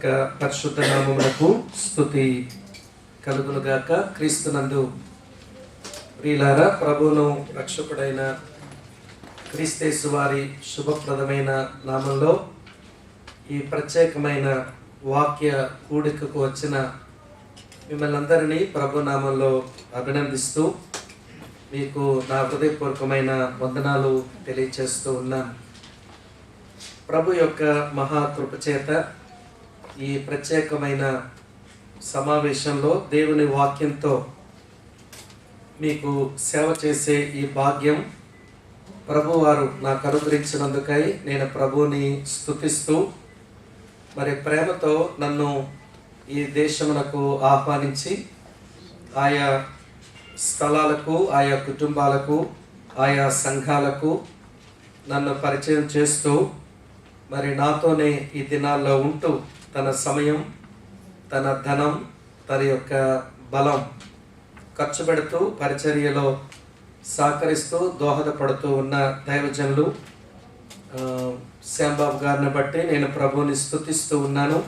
యొక్క పరిశుద్ధ నామమునకు స్తుతి కలుగునుగాక. క్రీస్తునందు ప్రియులారా, ప్రభువును రక్షకుడైన క్రీస్తేసు వారి శుభప్రదమైన నామంలో ఈ ప్రత్యేకమైన వాక్య కూడికకు వచ్చిన మిమ్మల్ని అందరినీ ప్రభు నామంలో అభినందిస్తూ మీకు నా హృదయపూర్వకమైన వందనాలు తెలియచేస్తూ ఉన్నాను. ప్రభు యొక్క మహాకృప చేత ఈ ప్రత్యేకమైన సమావేశంలో దేవుని వాక్యంతో మీకు సేవ చేసే ఈ భాగ్యం ప్రభు వారు నాకు అనుగ్రహించినందుకై నేను ప్రభువుని స్తుతిస్తూ, మరి ప్రేమతో నన్ను ఈ దేశమునకు ఆహ్వానించి ఆయా స్థలాలకు, ఆయా కుటుంబాలకు, ఆయా సంఘాలకు నన్ను పరిచయం చేస్తూ, మరి నాతోనే ఈ దినాల్లో ఉంటూ తన సమయం, తన ధనం, తన యొక్క బలం ఖర్చు పెడుతూ పరిచర్యలో సహకరిస్తూ దోహదపడుతూ ఉన్న దైవజనులు శ్యాంబాబు గారిని బట్టి నేను ప్రభువుని స్తుతిస్తూ ఉన్నాను.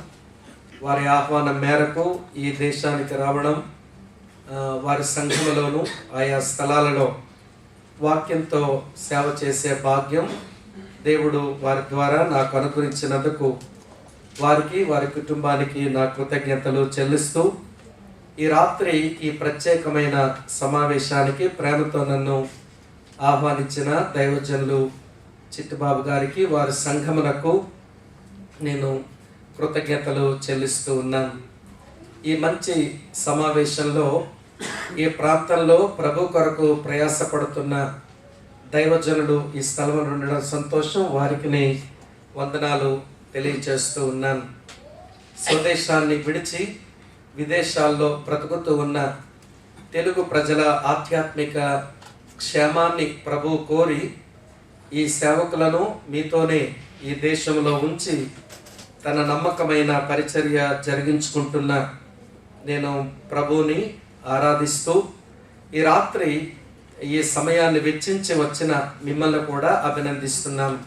వారి ఆహ్వానం మేరకు ఈ దేశానికి రావడం, వారి సంఘములోను ఆయా స్థలాలలో వాక్యంతో సేవ చేసే భాగ్యం దేవుడు వారి ద్వారా నాకు అనుగ్రహించినందుకు వారికి, వారి కుటుంబానికి నా కృతజ్ఞతలు చెల్లిస్తూ, ఈ రాత్రి ఈ ప్రత్యేకమైన సమావేశానికి ప్రేమతో నన్ను ఆహ్వానించిన దైవజనులు చిట్టుబాబు గారికి, వారి సంఘమునకు నేను కృతజ్ఞతలు చెల్లిస్తూ ఉన్నాను. ఈ మంచి సమావేశంలో ఈ ప్రాంతంలో ప్రభు కొరకు ప్రయాసపడుతున్న దైవజనుడు ఈ స్థలంలో ఉండడం సంతోషం. వారికి వందనాలు తెలియజేస్తూ ఉన్నాను. స్వదేశాన్ని విడిచి విదేశాల్లో బ్రతుకుతూ ఉన్న తెలుగు ప్రజల ఆధ్యాత్మిక క్షేమాన్ని ప్రభు కోరి ఈ సేవకులను మీతోనే ఈ దేశంలో ఉంచి తన నమ్మకమైన పరిచర్య జరిగించుకుంటున్న నేను ప్రభువుని ఆరాధిస్తూ, ఈ రాత్రి ఈ సమయాన్ని వెచ్చించి వచ్చిన మిమ్మల్ని కూడా అభినందిస్తున్నాను.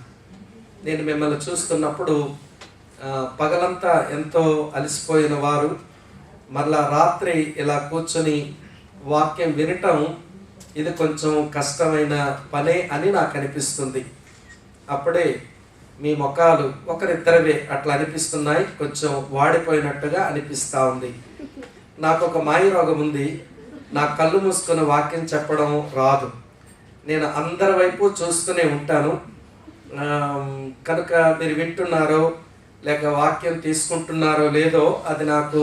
నేను మిమ్మల్ని చూస్తున్నప్పుడు పగలంతా ఎంతో అలసిపోయిన వారు మళ్ళా రాత్రి ఇలా కూర్చొని వాక్యం వినటం ఇది కొంచెం కష్టమైన పనే అని నాకు అనిపిస్తుంది. అప్పుడే మీ ముఖాలు ఒకరిద్దరివే అట్లా అనిపిస్తున్నాయి, కొంచెం వాడిపోయినట్టుగా అనిపిస్తూ ఉంది. నాకు ఒక మాయరోగం ఉంది. నా కళ్ళు మూసుకున్న వాక్యం చెప్పడం రాదు. నేను అందరి వైపు చూస్తూనే ఉంటాను. కనుక మీరు వింటున్నారో లేక వాక్యం తీసుకుంటున్నారో లేదో అది నాకు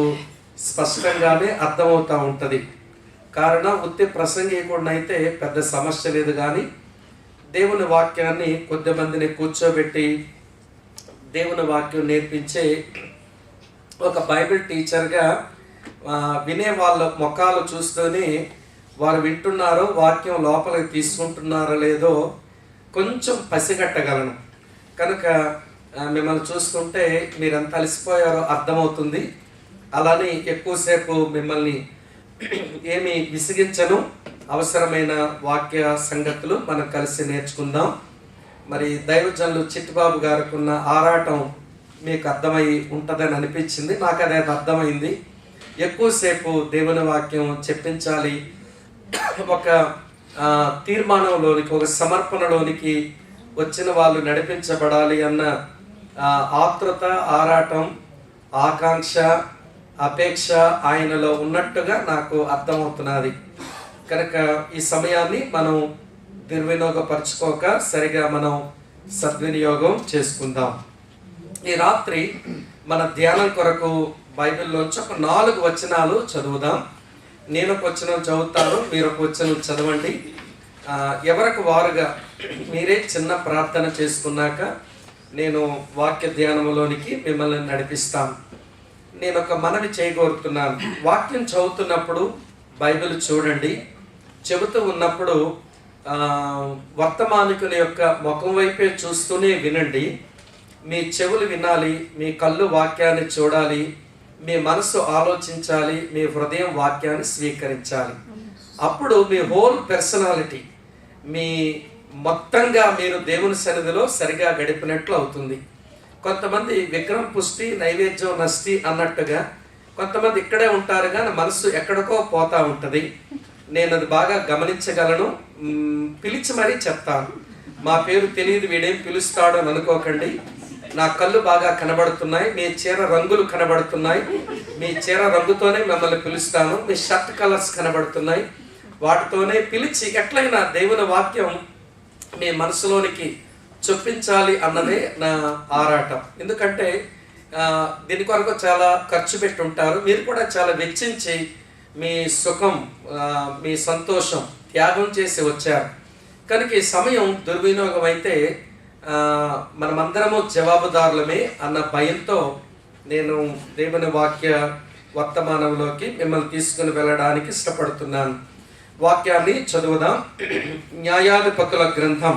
స్పష్టంగానే అర్థమవుతూ ఉంటుంది. కారణం ఉత్తి ప్రసంగీకుడిని అయితే పెద్ద సమస్య లేదు, కానీ దేవుని వాక్యాన్ని కొద్దిమందిని కూర్చోబెట్టి దేవుని వాక్యం నేర్పించే ఒక బైబిల్ టీచర్గా వినే వాళ్ళ ముఖాలు చూస్తూనే వారు వింటున్నారో వాక్యం లోపలికి తీసుకుంటున్నారో లేదో కొంచెం పసిగట్టగలను. కనుక మిమ్మల్ని చూస్తుంటే మీరెంత అలసిపోయారో అర్థమవుతుంది. అలానే ఎక్కువసేపు మిమ్మల్ని ఏమి విసిగించను. అవసరమైన వాక్య సంగతులు మనం కలిసి నేర్చుకుందాం. మరి దైవజనులు చిట్టుబాబు గారికి ఉన్న ఆరాటం మీకు అర్థమై ఉంటుందని అనిపించింది. నాకు అది అర్థమైంది. ఎక్కువసేపు దేవుని వాక్యం చెప్పించాలి, ఒక తీర్మానంలోనికి, ఒక సమర్పణలోనికి వచ్చిన వాళ్ళు నడిపించబడాలి అన్న ఆతృత, ఆరాటం, ఆకాంక్ష, అపేక్ష ఆయనలో ఉన్నట్టుగా నాకు అర్థమవుతున్నది. కనుక ఈ సమయాన్ని మనం దుర్వినియోగపరచుకోక సరిగా మనం సద్వినియోగం చేసుకుందాం. ఈ రాత్రి మన ధ్యానం కొరకు బైబిల్లోంచి ఒక 4 వచనాలు చదువుదాం. నేను ఒక వచనం చదువుతాను, మీరు ఒక వచనం చదవండి. ఎవరికి వారుగా మీరే చిన్న ప్రార్థన చేసుకున్నాక నేను వాక్య ధ్యానంలోనికి మిమ్మల్ని నడిపిస్తాను. నేను ఒక మనవి చేయగోరుతున్నాను. వాక్యం చదువుతున్నప్పుడు బైబిల్ చూడండి, చెబుతూ ఉన్నప్పుడు వర్తమానికుని యొక్క ముఖం వైపే చూస్తూనే వినండి. మీ చెవులు వినాలి, మీ కళ్ళు వాక్యాన్ని చూడాలి, మీ మనసు ఆలోచించాలి, మీ హృదయం వాక్యాన్ని స్వీకరించాలి. అప్పుడు మీ హోల్ పర్సనాలిటీ, మీ మొత్తంగా మీరు దేవుని సన్నిధిలో సరిగా గడిపినట్లు అవుతుంది. కొంతమంది విగ్రహం పుష్టి నైవేద్యం నష్టి అన్నట్టుగా కొంతమంది ఇక్కడే ఉంటారు కానీ మనసు ఎక్కడికో పోతా ఉంటుంది. నేను అది బాగా గమనించగలను. పిలిచి మరీ చెప్తాను. మా పేరు తెలియదు, వీడేం పిలుస్తాడు అని అనుకోకండి. నా కళ్ళు బాగా కనబడుతున్నాయి, మీ చీర రంగులు కనబడుతున్నాయి, మీ చీర రంగుతోనే మిమ్మల్ని పిలుస్తాను, మీ షర్ట్ కలర్స్ కనబడుతున్నాయి, వాటితోనే పిలిచి ఎట్లయినా దేవుని వాక్యం మీ మనసులోనికి చొప్పించాలి అన్నదే నా ఆరాటం. ఎందుకంటే దీని కొరకు చాలా ఖర్చు పెట్టి ఉంటారు. మీరు కూడా చాలా వెచ్చించి మీ సుఖం, మీ సంతోషం త్యాగం చేసి వచ్చారు. కనుక ఈ సమయం దుర్వినియోగం అయితే మనమందరము జవాబుదారులమే అన్న భయంతో నేను దేవుని వాక్య వర్తమానంలోకి మిమ్మల్ని తీసుకుని వెళ్ళడానికి ఇష్టపడుతున్నాను. వాక్యాన్ని చదువుదాం. న్యాయాధిపతుల గ్రంథం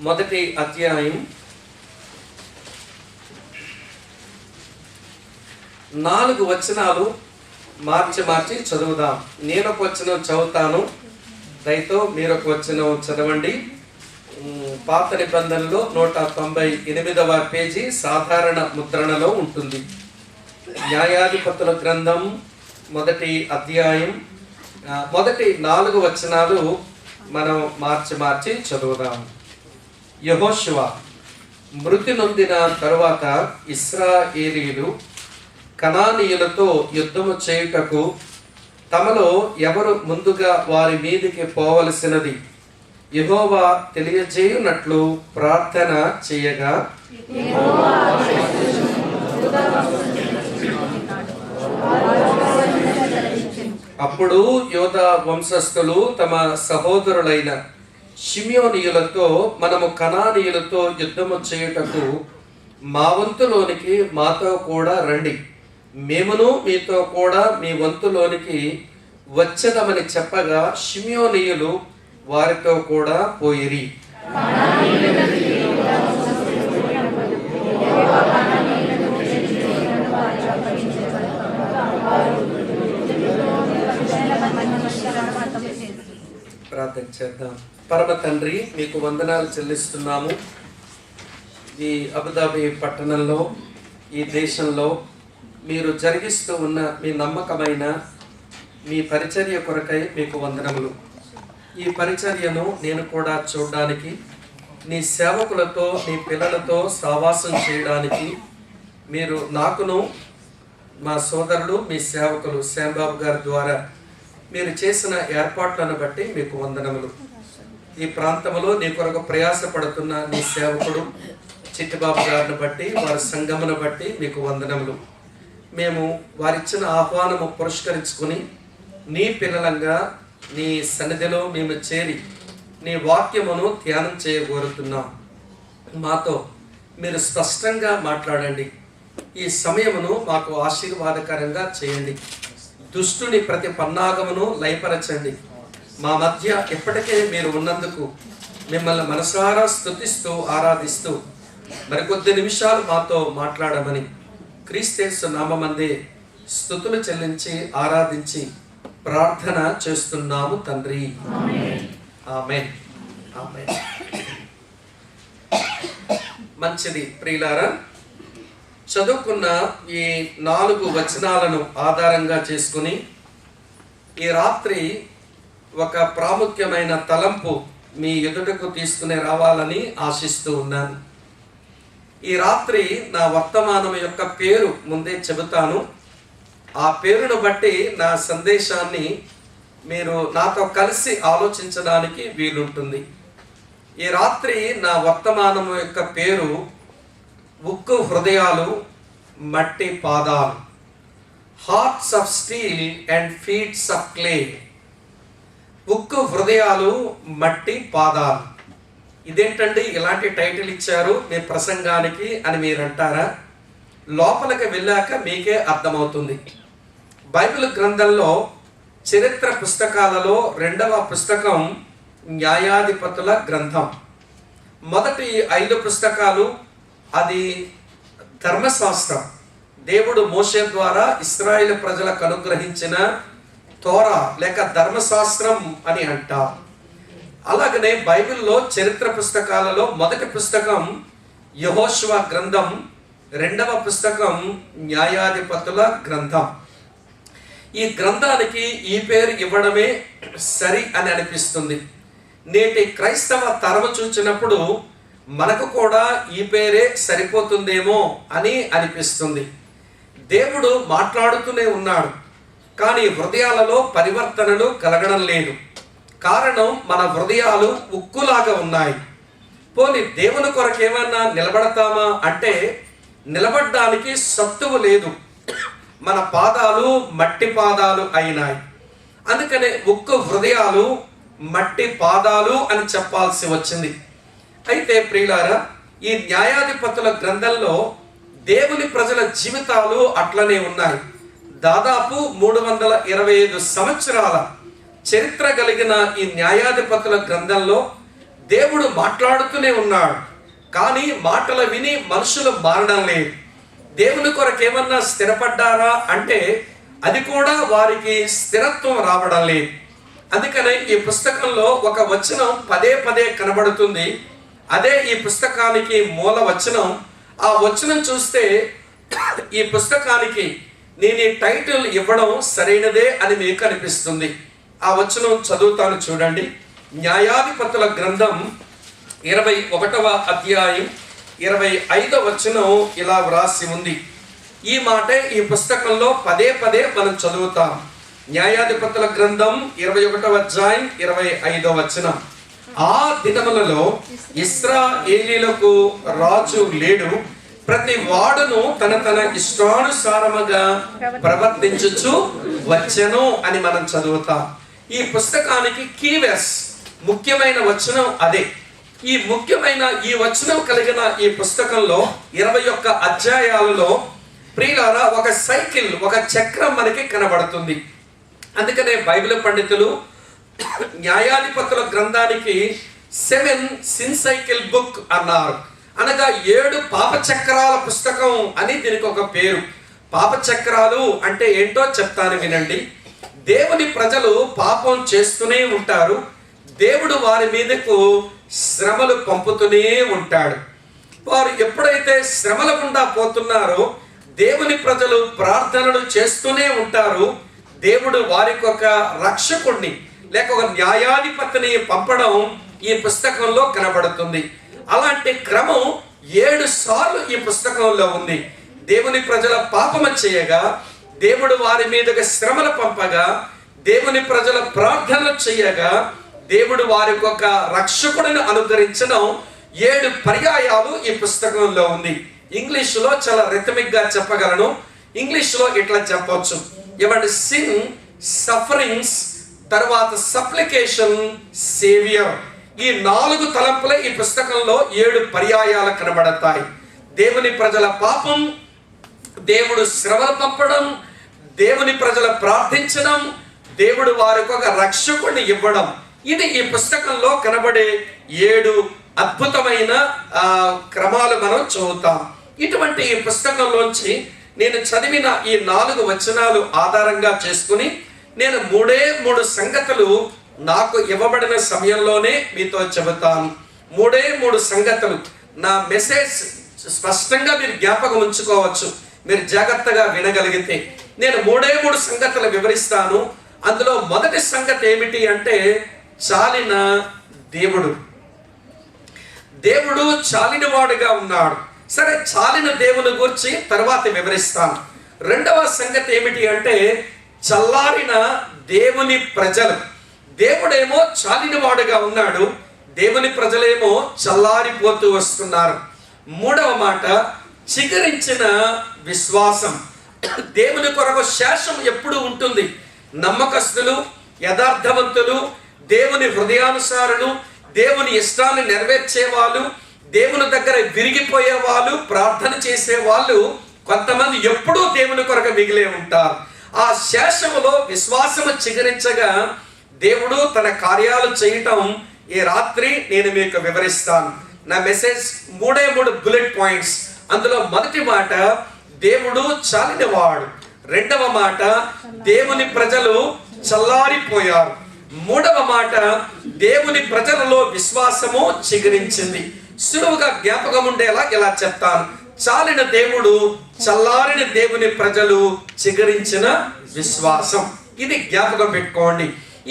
1వ అధ్యాయం 4 వచనాలు మార్చి చదువుదాం. నేను ఒక వచనం చదువుతాను, దయతో మీరు ఒక వచనం చదవండి. పాత నిబంధనలో 198వ పేజీ సాధారణ ముద్రణలో ఉంటుంది. న్యాయాధిపతుల గ్రంథం 1వ అధ్యాయం 4 వచనాలు మనం మార్చి చదువుదాం. యెహోషువ మృతి నొందిన తరువాత ఇశ్రాయేలీయులు కనానీయులతో యుద్ధము చేయుటకు తమలో ఎవరు ముందుగా వారి మీదికి పోవలసినది యెహోవా తెలియజేయునట్లు ప్రార్థన చేయగా అప్పుడు యోధా వంశస్థులు తమ సహోదరులైన షిమ్యోనీయులతో మనము కనానీయులతో యుద్ధము చేయుటకు మా వంతులోనికి మాతో కూడా రండి, మేమును మీతో కూడా మీ వంతులోనికి వచ్చేదమని చెప్పగా షిమ్యోనీయులు వారితో కూడా పోయిరి. ప్రార్థన చేద్దాం. పరమ తండ్రి, మీకు వందనాలు చెల్లిస్తున్నాము. ఈ అబుదాబి పట్టణంలో, ఈ దేశంలో మీరు జరిగిస్తూ ఉన్న మీ నమ్మకమైన మీ పరిచర్య కొరకై మీకు వందనములు. ఈ పరిచర్యను నేను కూడా చూడడానికి, నీ సేవకులతో నీ పిల్లలతో సావాసం చేయడానికి మీరు నాకును మా సోదరుడు మీ సేవకులు శ్యాంబాబు గారి ద్వారా మీరు చేసిన ఏర్పాట్లను బట్టి మీకు వందనములు. ఈ ప్రాంతంలో నీ కొరకు ప్రయాసపడుతున్న నీ సేవకుడు చిట్టిబాబు గారిని బట్టి, వారి సంఘమును బట్టి మీకు వందనములు. మేము వారిచ్చిన ఆహ్వానము పురస్కరించుకుని నీ పిల్లలంగా నీ సన్నిధిలో మేము చేరి నీ వాక్యమును ధ్యానం చేయగోరుతున్నాం. మాతో మీరు స్పష్టంగా మాట్లాడండి. ఈ సమయమును మాకు ఆశీర్వాదకరంగా చేయండి. దుష్టుని ప్రతి పన్నాగమును లయపరచండి. మా మధ్య ఇప్పటికే మీరు ఉన్నందుకు మిమ్మల్ని మనసారా స్తుతిస్తూ ఆరాధిస్తూ మరికొద్ది నిమిషాలు మాతో మాట్లాడమని క్రీస్తు నామమందే స్తుతులు చెల్లించి ఆరాధించి ప్రార్థన చేస్తున్నాము తండ్రి. ఆమేన్. ఆమేన్. మంచిది ప్రియులారా, చదువుకున్న ఈ 4 వచనాలను ఆధారంగా చేసుకుని ఈ రాత్రి ఒక ప్రాముఖ్యమైన తలంపు మీ ఎదుటకు తీసుకుని రావాలని ఆశిస్తూ ఉన్నాను. ఈ రాత్రి నా వర్తమానం యొక్క పేరు ముందే చెబుతాను. ఆ పేరును బట్టి నా సందేశాన్ని మీరు నాతో కలిసి ఆలోచించడానికి వీలుంటుంది. ఈ రాత్రి నా వర్తమానం యొక్క పేరు ఉక్కు హృదయాలు, మట్టి పాదాలు. Hearts of steel and feets of clay. ఉక్కు హృదయాలు, మట్టి పాదాలు. ఇదేంటండి ఇలాంటి టైటిల్ ఇచ్చారు మీ ప్రసంగానికి అని మీరు అంటారా? లోపలికి వెళ్ళాక మీకే అర్థమవుతుంది. బైబిల్ గ్రంథంలో చరిత్ర పుస్తకాలలో 2వ పుస్తకం న్యాయాధిపతుల గ్రంథం. మొదటి 5 పుస్తకాలు అది ధర్మశాస్త్రం. దేవుడు మోషే ద్వారా ఇశ్రాయేలు ప్రజలకు అనుగ్రహించిన తోరా లేక ధర్మశాస్త్రం అని అంటారు. అలాగనే బైబిల్లో చరిత్ర పుస్తకాలలో మొదటి పుస్తకం యెహోషువ గ్రంథం, రెండవ పుస్తకం న్యాయాధిపతుల గ్రంథం. ఈ గ్రంథానికి ఈ పేరు ఇవ్వడమే సరి అని అనిపిస్తుంది. నేటి క్రైస్తవ తరము చూచినప్పుడు మనకు కూడా ఈ పేరే సరిపోతుందేమో అని అనిపిస్తుంది. దేవుడు మాట్లాడుతూనే ఉన్నాడు, కానీ హృదయాలలో పరివర్తనలు కలగడం లేదు. కారణం, మన హృదయాలు ఉక్కులాగా ఉన్నాయి. పోనీ దేవుని కొరకు ఏమన్నా నిలబడతామా అంటే నిలబడడానికి సత్తువు లేదు. మన పాదాలు మట్టి పాదాలు అయినాయి. అందుకనే ఉక్కు హృదయాలు, మట్టి పాదాలు అని చెప్పాల్సి వచ్చింది. అయితే ప్రియులారా, ఈ న్యాయాధిపతుల గ్రంథంలో దేవుని ప్రజల జీవితాలు అట్లనే ఉన్నాయి. దాదాపు 325 సంవత్సరాల చరిత్ర కలిగిన ఈ న్యాయాధిపతుల గ్రంథంలో దేవుడు మాట్లాడుతూనే ఉన్నాడు, కానీ మాటలు విని మనుషులు మారడం లేదు. దేవుని కొరకు ఏమన్నా స్థిరపడ్డారా అంటే అది కూడా వారికి స్థిరత్వం రావడం లేదు. అందుకనే ఈ పుస్తకంలో ఒక వచనం పదే పదే కనబడుతుంది. అదే ఈ పుస్తకానికి మూల వచనం. ఆ వచనం చూస్తే ఈ పుస్తకానికి నేను ఈ టైటిల్ ఇవ్వడం సరైనదే అని మీకు అనిపిస్తుంది. ఆ వచనం చదువుతాను చూడండి. న్యాయాధిపతుల గ్రంథం 21వ అధ్యాయం 25వ వచనం ఇలా వ్రాసి ఉంది. ఈ మాట ఈ పుస్తకంలో పదే పదే మనం చదువుతాం. న్యాయాధిపతుల గ్రంథం 21వ అధ్యాయం 25వ వచనం. ఆ దినములలో ఇశ్రాయేలీయులకు రాజు లేడు, ప్రతి వాడును తన తన ఇష్టానుసారముగా ప్రవర్తించుచు వచ్చెను అని మనం చదువుతాం. ఈ పుస్తకానికి కీవర్డ్స్, ముఖ్యమైన వచనం అదే. ఈ ముఖ్యమైన ఈ వచనం కలిగిన ఈ పుస్తకంలో 21 అధ్యాయాలలో ప్రియులారా ఒక సైకిల్, ఒక చక్రం మనకి కనబడుతుంది. అందుకనే బైబిల్ పండితులు న్యాయాధిపతుల గ్రంథానికి 7 సిన్ సైకిల్ బుక్ అన్నారు. అనగా 7 పాప చక్రాల పుస్తకం అని దీనికి ఒక పేరు. పాప చక్రాలు అంటే ఏంటో చెప్తాను వినండి. దేవుని ప్రజలు పాపం చేస్తూనే ఉంటారు. దేవుడు వారి మీదకు శ్రమలు పంపుతూనే ఉంటాడు. వారు ఎప్పుడైతే శ్రమల గుండా పోతున్నారో దేవుని ప్రజలు ప్రార్థనలు చేస్తూనే ఉంటారు. దేవుడు వారికి ఒక రక్షకుడిని లేక ఒక న్యాయాధిపతిని పంపడం ఈ పుస్తకంలో కనబడుతుంది. అలాంటి క్రమం 7 సార్లు ఈ పుస్తకంలో ఉంది. దేవుని ప్రజల పాపము చేయగా దేవుడు వారి మీదకి శ్రమలు పంపగా, దేవుని ప్రజల ప్రార్థనలు చేయగా దేవుడు వారికి ఒక రక్షకుడిని అనుగ్రహించడం 7 పర్యాయాలు ఈ పుస్తకంలో ఉంది. ఇంగ్లీష్లో చాలా రిథమిక్ గా చెప్పగలను. ఇంగ్లీష్లో ఇట్లా చెప్పొచ్చు, ఏమంటే సిన్, సఫరింగ్స్, తర్వాత సప్లికేషన్, సేవియర్. ఈ 4 తలంపులే ఈ పుస్తకంలో 7 పర్యాయాలు కనబడతాయి. దేవుని ప్రజల పాపం, దేవుడు శ్రమలు పంపడం, దేవుని ప్రజల ప్రార్థించడం, దేవుడు వారికి ఒక రక్షకుడిని ఇవ్వడం. ఇది ఈ పుస్తకంలో కనబడే 7 అద్భుతమైన క్రమాలు మనం చదువుతాం. ఇటువంటి ఈ పుస్తకంలోంచి నేను చదివిన ఈ 4 వచనాలు ఆధారంగా చేసుకుని నేను 3 సంగతులు నాకు ఇవ్వబడిన సమయంలోనే మీతో చెబుతాను. 3 సంగతులు. నా మెసేజ్ స్పష్టంగా మీరు జ్ఞాపకం ఉంచుకోవచ్చు, మీరు జాగ్రత్తగా వినగలిగితే. నేను 3 సంగతులు వివరిస్తాను. అందులో మొదటి సంగతి ఏమిటి అంటే చాలిన దేవుడు. దేవుడు చాలినవాడుగా ఉన్నాడు. సరే, చాలిన దేవుని గురించి తర్వాత వివరిస్తాను. రెండవ సంగతి ఏమిటి అంటే చల్లారిన దేవుని ప్రజలు. దేవుడేమో చాలినవాడుగా ఉన్నాడు, దేవుని ప్రజలేమో చల్లారిపోతూ వస్తున్నారు. మూడవ మాట చిగురించిన విశ్వాసం. దేవుని కొరకు శేషం ఎప్పుడు ఉంటుంది. నమ్మకస్తులు, యథార్థవంతులు, దేవుని హృదయానుసారులు, దేవుని ఇష్టాన్ని నెరవేర్చే వాళ్ళు, దేవుని దగ్గర విరిగిపోయే వాళ్ళు, ప్రార్థన చేసే వాళ్ళు కొంతమంది ఎప్పుడూ దేవుని కొరకు మిగిలే ఉంటారు. ఆ శేషములో విశ్వాసము చిగురించగా దేవుడు తన కార్యాలు చేయటం ఈ రాత్రి నేను మీకు వివరిస్తాను. నా మెసేజ్ 3 బుల్లెట్ పాయింట్స్. అందులో మొదటి మాట దేవుడు చాలినవాడు. రెండవ మాట దేవుని ప్రజలు చల్లారిపోయారు. మూడవ మాట దేవుని ప్రజలలో విశ్వాసము చిగురించింది. సులువుగా జ్ఞాపకం ఉండేలా ఇలా చెప్తాను. చాలిన దేవుడు, చల్లారిన దేవుని ప్రజలు, చిగురించిన విశ్వాసం. ఇది జ్ఞాపకం పెట్టుకోండి.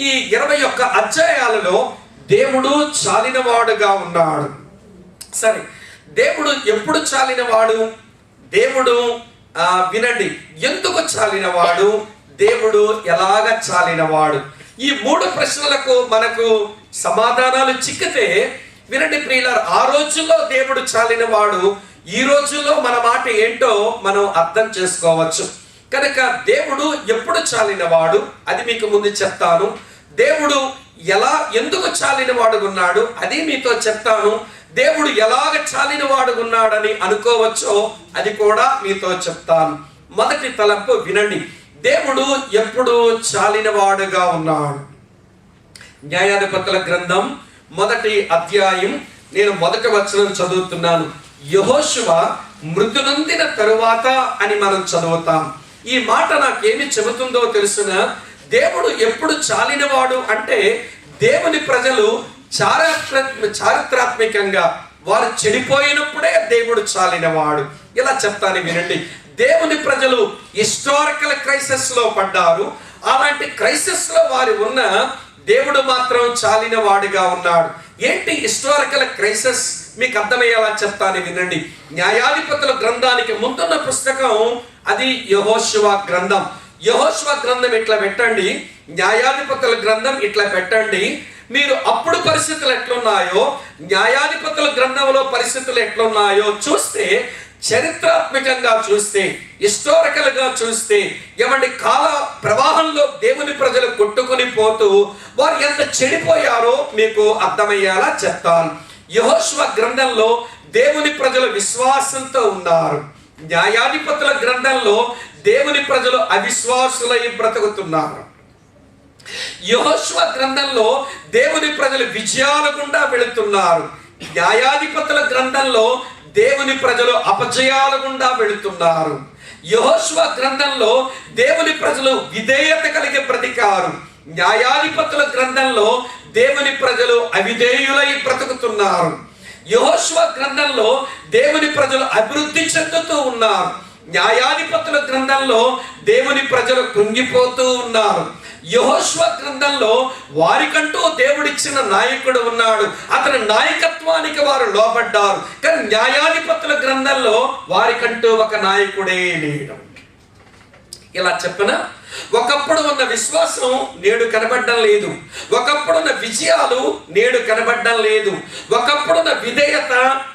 ఈ 21 అధ్యాయాలలో దేవుడు చాలినవాడుగా ఉన్నాడు. సరే, దేవుడు ఎప్పుడు చాలినవాడు? దేవుడు వినండి, ఎందుకు చాలినవాడు? దేవుడు ఎలాగ చాలినవాడు? ఈ 3 ప్రశ్నలకు మనకు సమాధానాలు చిక్కితే వినండి ప్రియులారా, ఆ రోజుల్లో దేవుడు చాలినవాడు, ఈ రోజుల్లో మన మాట ఏంటో మనం అర్థం చేసుకోవచ్చు. కనుక దేవుడు ఎప్పుడు చాలినవాడు అది మీకు ముందు చెప్తాను. దేవుడు ఎందుకు చాలినవాడు ఉన్నాడు అది మీతో చెప్తాను. దేవుడు ఎలాగ చాలినవాడు ఉన్నాడని అనుకోవచ్చో అది కూడా మీతో చెప్తాను. మొదటి తలంపు వినండి, దేవుడు ఎప్పుడు చాలినవాడుగా ఉన్నాడు. న్యాయాధిపతుల గ్రంథం 1వ అధ్యాయం, నేను 1వ వచనం చదువుతున్నాను. యెహోషువ మృతునందిన తరువాత అని మనం చదువుతాం. ఈ మాట నాకేమి చెబుతుందో తెలుసున, దేవుడు ఎప్పుడు చాలినవాడు అంటే దేవుని ప్రజలు చారిత్రాత్మకంగా వారు చెడిపోయినప్పుడే దేవుడు చాలినవాడు. ఇలా చెప్తాను వినండి. దేవుని ప్రజలు హిస్టారికల్ క్రైసిస్ లో పడ్డారు. అలాంటి క్రైసిస్ లో వారు ఉన్న దేవుడు మాత్రం చాలిన వాడిగా ఉన్నాడు. ఏంటి హిస్టారికల్ క్రైసిస్? మీకు అర్థమయ్యేలా చెప్తాను వినండి. న్యాయాధిపతుల గ్రంథానికి ముందున్న పుస్తకం అది యెహోషువ గ్రంథం. యెహోషువ గ్రంథం ఇట్లా పెట్టండి, న్యాయాధిపతుల గ్రంథం ఇట్లా పెట్టండి. మీరు అప్పుడు పరిస్థితులు ఎట్లున్నాయో, న్యాయాధిపతుల గ్రంథంలో పరిస్థితులు ఎట్లున్నాయో చూస్తే, చరిత్రాత్మకంగా చూస్తే, హిస్టారికల్ గా చూస్తే, ఏమండి కాల ప్రవాహంలో దేవుని ప్రజలు కొట్టుకొని పోతూ వారు ఎంత చెడిపోయారో మీకు అర్థమయ్యేలా చెప్తాను. యెహోషువ గ్రంథంలో దేవుని ప్రజలు విశ్వాసంతో ఉన్నారు. న్యాయాధిపతుల గ్రంథంలో దేవుని ప్రజలు అవిశ్వాసులై బ్రతుకుతున్నారు. యెహోషువ గ్రంథంలో దేవుని ప్రజలు విజయాల గుండా వెళుతున్నారు. న్యాయాధిపతుల గ్రంథంలో దేవుని ప్రజలు అపజయాల గుండా వెళుతున్నారు. యెహోషువ గ్రంథంలో దేవుని ప్రజలు విధేయత కలిగి బ్రతికారు. న్యాయాధిపతుల గ్రంథంలో దేవుని ప్రజలు అవిధేయులై బ్రతుకుతున్నారు. యెహోషువ గ్రంథంలో దేవుని ప్రజలు అభివృద్ధి చెందుతూ ఉన్నారు. న్యాయాధిపతుల గ్రంథంలో దేవుని ప్రజలు కృంగిపోతూ ఉన్నారు. యెహోషువ గ్రంథంలో వారికంటూ దేవుడిచ్చిన నాయకుడు ఉన్నాడు, అతని నాయకత్వానికి వారు లోబడ్డారు. కానీ న్యాయాధిపతుల గ్రంథంలో వారికంటూ ఒక నాయకుడే లేడు. ఇలా చెప్పిన ఒకప్పుడు ఉన్న విశ్వాసం నేడు కనబడడం లేదు. ఒకప్పుడున్న విజయాలు నేడు కనబడడం లేదు. ఒకప్పుడున్న విధేయత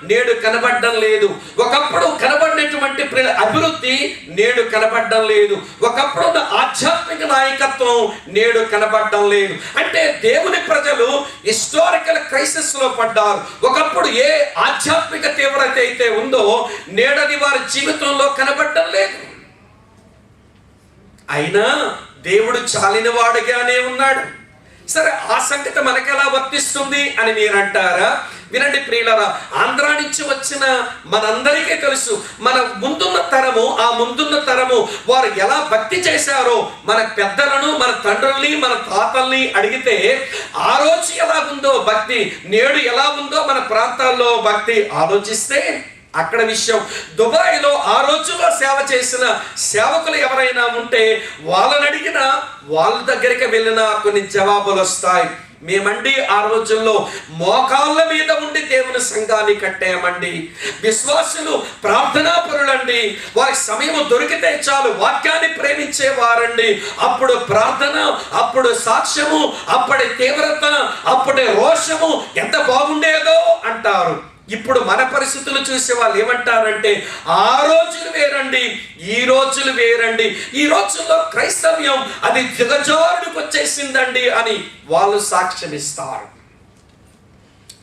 నేడు కనబడడం లేదు. ఒకప్పుడు కనబడినటువంటి అభివృద్ధి నేడు కనబడడం లేదు. ఒకప్పుడున్న ఆధ్యాత్మిక నాయకత్వం నేడు కనబడడం లేదు. అంటే దేవుని ప్రజలు హిస్టారికల్ క్రైసిస్ లో పడ్డారు. ఒకప్పుడు ఏ ఆధ్యాత్మిక తీవ్రత అయితే ఉందో నేడది వారి జీవితంలో కనబడడం లేదు. అయినా దేవుడు చాలినవాడుగానే ఉన్నాడు. సరే, ఆ సంగతి మనకెలా వర్తిస్తుంది అని మీరు అంటారా? వినండి ప్రియులారా, ఆంధ్రా నుంచి వచ్చిన మనందరికీ తెలుసు, మన ముందున్న తరము, ఆ ముందున్న తరము వారు ఎలా భక్తి చేశారో మన పెద్దలను, మన తండ్రుల్ని, మన తాతల్ని అడిగితే ఆ రోజు ఎలా ఉందో భక్తి, నేడు ఎలా ఉందో మన ప్రాంతాల్లో భక్తి ఆలోచిస్తే అక్కడ విషయం. దుబాయ్లో ఆ రోజుల్లో సేవ చేసిన సేవకులు ఎవరైనా ఉంటే వాళ్ళని అడిగినా వాళ్ళ దగ్గరికి వెళ్ళినా కొన్ని జవాబులు వస్తాయి. మేమండి ఆ రోజుల్లో మోకాళ్ళ మీద ఉండి దేవుని సంఘాన్ని కట్టామండి. విశ్వాసులు ప్రార్థనా పరులండి. వారి సమయం దొరికితే చాలు వాక్యాన్ని ప్రేమించేవారండి. అప్పుడు ప్రార్థన, అప్పుడు సాక్ష్యము, అప్పటి తీవ్రత, అప్పటి రోషము ఎంత బాగుండేదో అంటారు. ఇప్పుడు మన పరిస్థితులు చూసే వాళ్ళు ఏమంటారంటే ఆ రోజులు వేరండి, ఈ రోజులు వేరండి, ఈ రోజుల్లో క్రైస్తవ్యం అది దిగజారుడికి వచ్చేసిందండి అని వాళ్ళు సాక్ష్యం ఇస్తారు.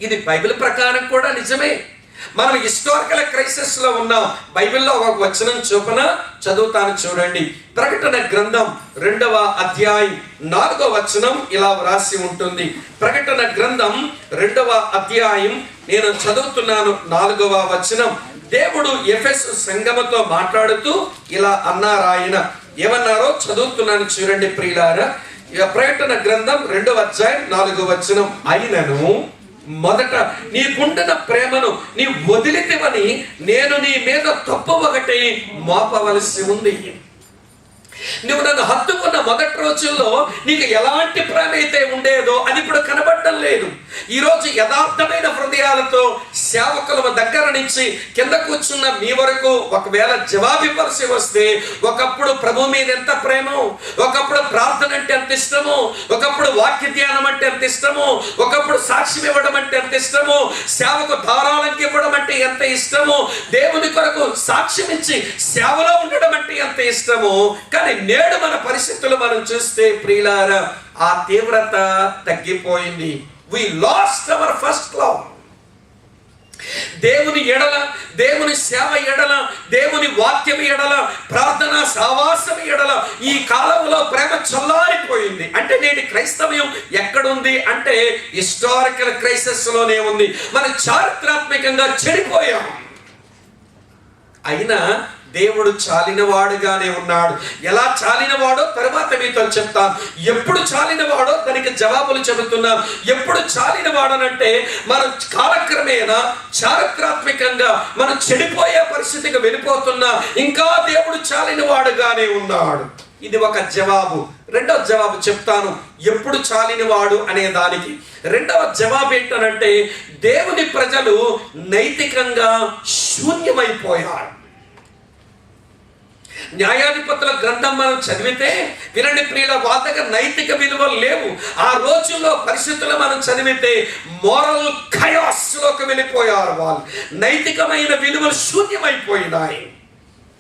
ఇది బైబిల్ ప్రకారం కూడా నిజమే. మనం హిస్టారికల్ క్రైసిస్ లో ఉన్నాం. బైబిల్లో ఒక వచనం చొప్పున చదువుతాను చూడండి. ప్రకటన గ్రంథం 2వ అధ్యాయం 4వ వచనం ఇలా వ్రాసి ఉంటుంది. ప్రకటన గ్రంథం 2వ అధ్యాయం నేను చదువుతున్నాను 4వ వచనం. దేవుడు ఎఫెసు సంఘముతో మాట్లాడుతూ ఇలా అన్నారు. ఆయన ఏమన్నారో చదువుతున్నాను చూడండి ప్రియులారా. ఇక ప్రకటన గ్రంథం 2వ అధ్యాయం 4వ వచనం, అయినను మొదట నీకుండిన ప్రేమను నీ వదిలితివని నేను నీ మీద తప్పు ఒకటి మోపవలసి ఉంది. నువ్వు నన్ను హత్తుకున్న మొదటి రోజుల్లో నీకు ఎలాంటి ప్రేమ అయితే ఉండేదో అది ఇప్పుడు కనబడటం లేదు. ఈరోజు యథార్థమైన హృదయాలతో సేవకుల దగ్గర నుంచి కింద కూర్చున్న మీ వరకు ఒకవేళ జవాబివ్వాల్సి వస్తే, ఒకప్పుడు ప్రభు మీద ఎంత ప్రేమో, ఒకప్పుడు ప్రార్థన అంటే ఎంత ఇష్టమో, ఒకప్పుడు వాక్య ధ్యానం అంటే ఎంత ఇష్టమో, ఒకప్పుడు సాక్ష్యం ఇవ్వడం అంటే ఎంత ఇష్టమో, సేవకు ధారాళంకి ఇవ్వడం అంటే ఎంత ఇష్టమో, దేవుని కొరకు సాక్ష్యం ఇచ్చి సేవలో ఉండడం అంటే ఎంత ఇష్టమో. కానీ నేడు మన పరిస్థితులు మనం చూస్తే ప్రియులారా, ఆ తీవ్రత తగ్గిపోయింది. We lost our first love. దేవుని ఎడల, దేవుని సేవ ఎడల, దేవుని వాక్యం ఎడల, ప్రార్థన సహవాసం ఎడల ఈ కాలంలో ప్రేమ చల్లారిపోయింది. అంటే నేటి క్రైస్తవ్యం ఎక్కడుంది అంటే హిస్టారికల్ క్రైసిస్ లోనే ఉంది. మనం చారిత్రాత్మకంగా చెడిపోయాం. అయినా దేవుడు చాలినవాడుగానే ఉన్నాడు. ఎలా చాలినవాడో తర్వాత మీతో చెప్తాను. ఎప్పుడు చాలినవాడో దానికి జవాబులు చెబుతున్నాను. ఎప్పుడు చాలినవాడనంటే మనం కాలక్రమేణా చారిత్రాత్మకంగా మనం చెడిపోయే పరిస్థితికి వెళ్ళిపోతున్నా, ఇంకా దేవుడు చాలినవాడుగానే ఉన్నాడు. ఇది ఒక జవాబు. రెండవ జవాబు చెప్తాను, ఎప్పుడు చాలినవాడు అనే దానికి. రెండవ జవాబు ఏంటనంటే దేవుని ప్రజలు నైతికంగా శూన్యమైపోయారు. న్యాయాధిపతుల గ్రంథం మనం చదివితే వినండి ప్రియుల, వాళ్ళ దగ్గర నైతిక విలువలు లేవు. ఆ రోజుల్లో పరిస్థితులు మనం చదివితే మోరల్ ఖయాస్ లోకి వెళ్ళిపోయారు వాళ్ళు. నైతికమైన విలువలు శూన్యమైపోయినాయి.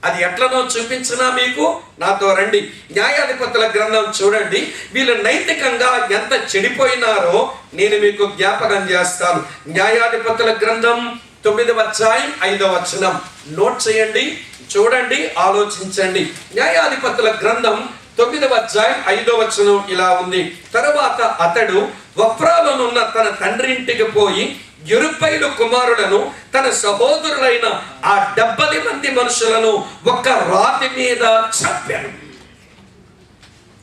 అది ఎట్లనో చూపించినా మీకు నాతో రండి. న్యాయాధిపతుల గ్రంథం చూడండి. వీళ్ళు నైతికంగా ఎంత చెడిపోయినారో నేను మీకు జ్ఞాపకం చేస్తాను. న్యాయాధిపతుల గ్రంథం 9వ అధ్యాయం 5వ వచనం నోట్ చేయండి, చూడండి, ఆలోచించండి. న్యాయాధిపతుల గ్రంథం 9వ అధ్యాయం 5వ వచనం ఇలా ఉంది. తరువాత అతడు వఫ్రాలోనున్న తన తండ్రి ఇంటికి పోయి యెరుబ్బయలు కుమారులను తన సహోదరులైన ఆ 70 మంది మనుషులను ఒక రాతి మీద చంపాడు.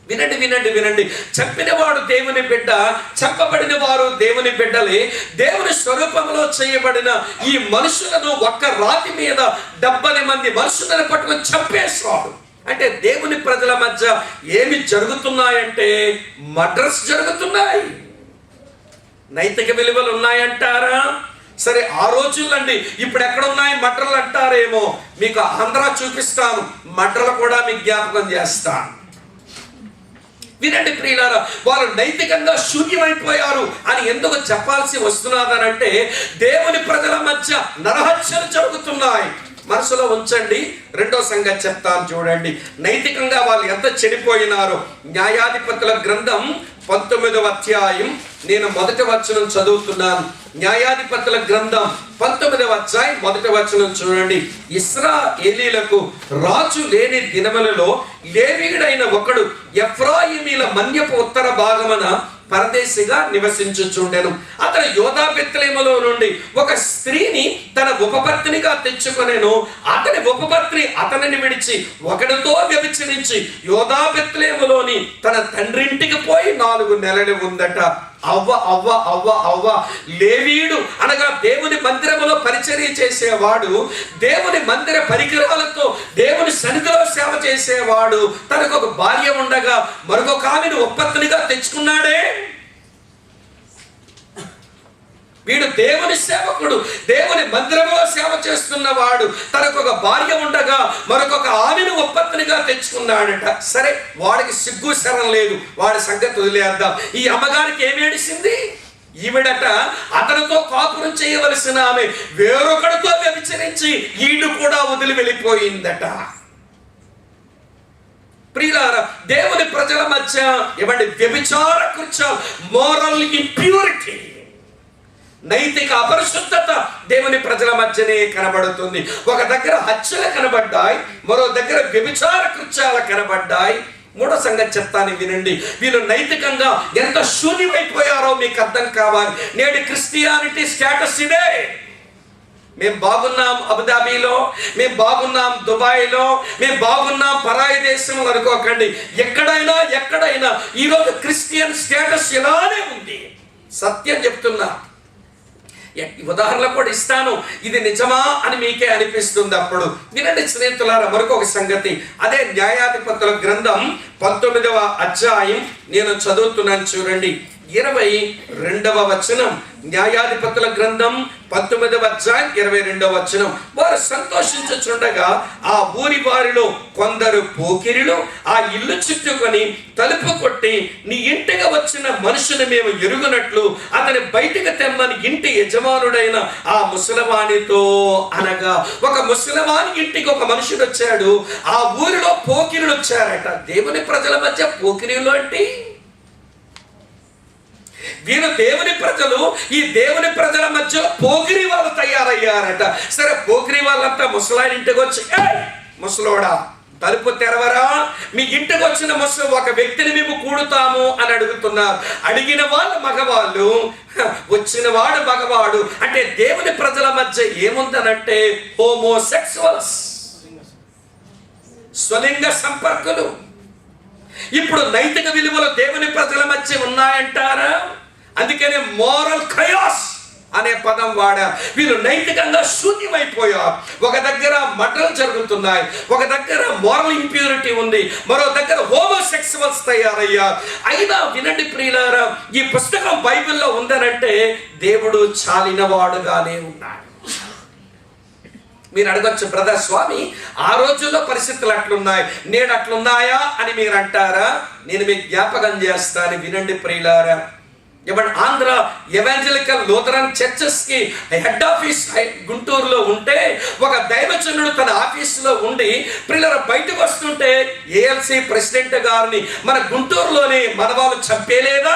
వినండి వినండి వినండి. చంపినవాడు దేవుని బిడ్డ, చంపబడిన వారు దేవుని బిడ్డలే. దేవుని స్వరూపంలో చేయబడిన ఈ మనుషులను ఒక్క రాతి మీద 70 మంది మనుషులను పట్టుకొని చంపేశాడు. అంటే దేవుని ప్రజల మధ్య ఏమి జరుగుతున్నాయంటే మర్డర్స్ జరుగుతున్నాయి. నైతిక విలువలు ఉన్నాయంటారా? సరే, ఆ రోజులండి. ఇప్పుడు ఎక్కడున్నాయి మర్డర్లు అంటారేమో. మీకు ఆంధ్ర చూపిస్తాను, మర్డర్లు కూడా మీకు జ్ఞాపకం చేస్తాను. వినండి ప్రియులారా, వారు నైతికంగా శూన్యమైపోయారు అని ఎందుకు చెప్పాల్సి వస్తున్నదనంటే దేవుని ప్రజల మధ్య నరహత్యలు జరుగుతున్నాయి. మనసులో ఉంచండి. రెండో సంగతి చెప్తాను చూడండి, నైతికంగా వాళ్ళు ఎంత చెడిపోయినారో. న్యాయాధిపతుల గ్రంథం 19వ అధ్యాయం నేను మొదటి వచనం చదువుతున్నాను. న్యాయాధిపతుల గ్రంథం 19వ అధ్యాయం మొదటి వచనం చూడండి. ఇశ్రాయేలీయులకు రాజు లేని దినములలో లేవీయుడైన ఒకడు ఎఫ్రాయిమీల మన్యపు ఉత్తర భాగమున పరదేశిగా నివసించుచుండెను. అతను యోధా బెత్లెహేములో నుండి ఒక స్త్రీని తన ఉపపత్నిగా తెచ్చుకొనెను. అతని ఉపపత్ని అతనిని విడిచి ఒకడితో వ్యభిచరించి యోధా బెత్లెహేములోని తన తండ్రింటికి పోయి 4 నెలలు ఉందట. అవ్వ అవ్వ అవ్వ అవ్వ లేవీయుడు అనగా దేవుని మందిరములో పరిచర్య చేసేవాడు, దేవుని మందిర పరికరాలతో దేవుని సన్నిధిలో సేవ చేసేవాడు. తనకు ఒక భార్య ఉండగా మరొక ఆమెను ఉపపత్నిగా తెచ్చుకున్నాడే. వీడు దేవుని సేవకుడు, దేవుని మందిరంలో సేవ చేస్తున్నవాడు. తనకు ఒక భార్య ఉండగా మరొక ఆమెను ఉపపత్నిగా తెచ్చుకున్నాడట. సరే, వాడికి సిగ్గు శరం లేదు, వాడి సంగతి వదిలేద్దాం. ఈ అమ్మగారికి ఏమేడిసింది? ఈవిడట అతనితో కాపురం చేయవలసిన ఆమె వేరొకడితో వ్యభిచరించి ఈడు కూడా వదిలి వెళ్ళిపోయిందట. ప్రియులారా, దేవుని ప్రజల మధ్య ఇవ్వండి వ్యభిచార కృత్యాలు, మోరల్ ఇంప్యూరిటీ, నైతిక అపరిశుద్ధత దేవుని ప్రజల మధ్యనే కనబడుతుంది. ఒక దగ్గర హత్యలు కనబడ్డాయి, మరో దగ్గర వ్యభిచార కృత్యాలు కనబడ్డాయి. మూడో సంగతి చెప్తాను, వినండి. వీళ్ళు నైతికంగా ఎంత శూన్యమైపోయారో మీకు అర్థం కావాలి. నేటి క్రిస్టియానిటీ స్టేటస్ ఇదే. మేము బాగున్నాం అబుదాబీలో, మేము బాగున్నాం దుబాయ్లో, మేము బాగున్నాం పరాయి దేశంలో అనుకోకండి. ఎక్కడైనా ఈరోజు క్రిస్టియన్ స్టేటస్ ఇలానే ఉంది. సత్యం చెప్తున్నా, ఉదాహరణ కూడా ఇస్తాను, ఇది నిజమా అని మీకే అనిపిస్తుంది. అప్పుడు వినండి స్నేహితులారా, మరొక సంగతి. అదే న్యాయాధిపతుల గ్రంథం 19వ అధ్యాయం నేను చదువుతున్నాను, చూడండి 22వ వచనం. న్యాయాధిపతుల గ్రంథం 19వ అధ్యాయం 22వ వచనం. వారు సంతోషించుచుండగా ఆ ఊరి వారిలో కొందరు పోకిరిలు ఆ ఇల్లు చుట్టుకొని తలుపు కొట్టి, నీ ఇంటికి వచ్చిన మనుషుని మేము ఎరుగునట్లు అతని బయటికి తెమ్మని ఇంటి యజమానుడైన ఆ ముసలవానితో అనగా, ఒక ముసలవాని ఇంటికి ఒక మనుషుడు వచ్చాడు. ఆ ఊరిలో పోకిరులు వచ్చారట. దేవుని ప్రజల మధ్య పోకిరిలు అంటే వీరు దేవుని ప్రజలు, ఈ దేవుని ప్రజల మధ్య పోకిరి వాళ్ళు తయారయ్యారట. సరే, పోకిరి వాళ్ళంతా ముసలాయన ఇంటికి వచ్చి, ముసలోడా తలుపు తెరవరా, మీ ఇంటికి వచ్చిన ఒక వ్యక్తిని మేము కూడుతాము అని అడుగుతున్నారు. అడిగిన వాళ్ళు మగవాళ్ళు, వచ్చిన వాడు మగవాడు. అంటే దేవుని ప్రజల మధ్య ఏముందనంటే హోమోసెక్సువల్స్, స్వలింగ సంపర్కులు. ఇప్పుడు నైతిక విలువలు దేవుని ప్రజల మధ్య ఉన్నాయంటారా? అందుకనే మోరల్ కయాస్ అనే పదం వాడారు. వీళ్ళు నైతికంగా శూన్యమైపోయారు. ఒక దగ్గర మర్డర్లు జరుగుతున్నాయి, ఒక దగ్గర మోరల్ ఇంప్యూరిటీ ఉంది, మరో దగ్గర హోమోసెక్సువల్స్ తయారయ్యారు. అయినా వినండి ప్రియులారా, ఈ పుస్తకం బైబిల్లో ఉందనంటే దేవుడు చాలిన వాడుగానే ఉన్నాడు. మీరు అడగచ్చు, బ్రదర్ స్వామి ఆ రోజుల్లో పరిస్థితులు అట్లున్నాయి, నేడు అట్లున్నాయా అని మీరు అంటారా? నేను మీకు జ్ఞాపకం చేస్తాను, వినండి ప్రియులారా. ఆంధ్ర ఎవాంజలికల్ లూథరన్ చర్చెస్ కి హెడ్ ఆఫీస్ గుంటూరులో ఉంటే, ఒక దైవజనుడు తన ఆఫీసులో ఉండి ప్రియులారా బయటకు వస్తుంటే ఏఎల్సి ప్రెసిడెంట్ గారిని మన గుంటూరులోని మన వాళ్ళు చంపేలేదా?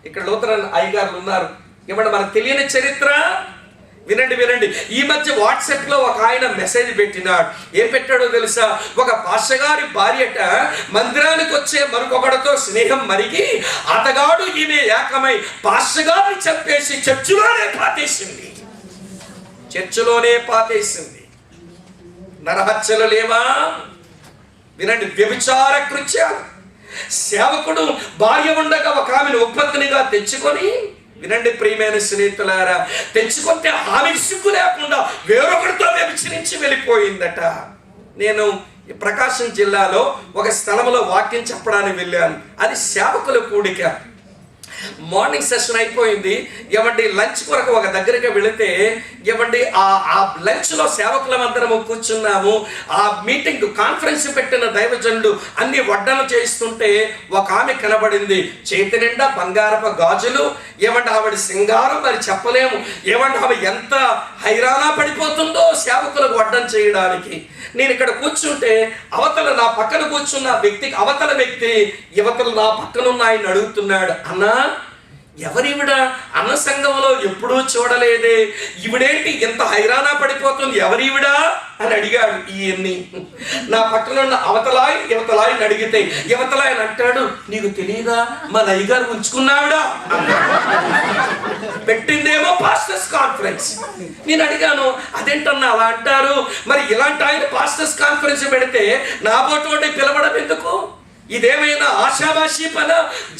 ఇక్కడ లూథరన్ అయ్యగారులు ఉన్నారు. మనకు తెలియని చరిత్ర. వినండి. ఈ మధ్య వాట్సాప్ లో ఒక ఆయన మెసేజ్ పెట్టినాడు. ఏం పెట్టాడో తెలుసా? ఒక పాస్టగారి భార్యట మందిరానికి వచ్చే మరొకడితో స్నేహం మరిగి అతగాడు ఈమె ఏకమై పాస్టగారిని చంపేసి చర్చిలోనే పాతేసింది. నరహత్యలు లేవా? వినండి, వ్యభిచార కృత్యాలు. సేవకుడు భార్య ఉండగా ఒక ఆమెను ఉపపత్నిగా తెచ్చుకొని, వినండి ప్రియమైన స్నేహితులారా, తెచ్చుకుంటే ఆమెకు సిగ్గు లేకుండా వేరొకరితో వ్యభిచరించి వెళ్ళిపోయిందట. నేను ప్రకాశం జిల్లాలో ఒక స్థలంలో వాక్యం చెప్పడానికి వెళ్ళాను. అది సేవకుల కూడిక. మార్నింగ్ సెషన్ అయిపోయింది. లంచ్ కొరకు ఒక దగ్గరికి వెళితే ఆ లంచ్ లో సేవకులమందరము కూర్చున్నాము. ఆ మీటింగ్ కాన్ఫరెన్స్ పెట్టిన దైవజనుడు అన్ని వడ్డలు చేస్తుంటే ఒక ఆమె కనబడింది. చేతి నిండా బంగారపు గాజులు. ఆవిడ సింగారం మరి చెప్పలేము. ఆమె ఎంత హైరానా పడిపోతుందో సేవకులకు వడ్డం చేయడానికి. నేను ఇక్కడ కూర్చుంటే అవతల నా పక్కన కూర్చున్న వ్యక్తికి అవతల వ్యక్తి యువతలు నా పక్కనున్న ఆయన అడుగుతున్నాడు, అన్నా ఎవరివిడ? అన్న సంఘంలో ఎప్పుడూ చూడలేదే, ఇవిడేంటి ఎంత హైరానా పడిపోతుంది, ఎవరివిడా అని అడిగాడు. ఈయన్ని నా పక్కన ఉన్న అవతలాయన యువతలాయని అడిగితే యువతలాయన అంటాడు, నీకు తెలియదా మా నయ్యగారు ఉంచుకున్నావిడా? పెట్టిందేమో పాస్టర్స్ కాన్ఫరెన్స్. నేను అడిగాను, అదేంటన్నా అలా అంటారు? మరి ఇలాంటి ఆయన పాస్టర్స్ కాన్ఫరెన్స్ పెడితే నా బోటి పిలవడం ఎందుకు? ఇదేమైనా ఆశాభాషి పన?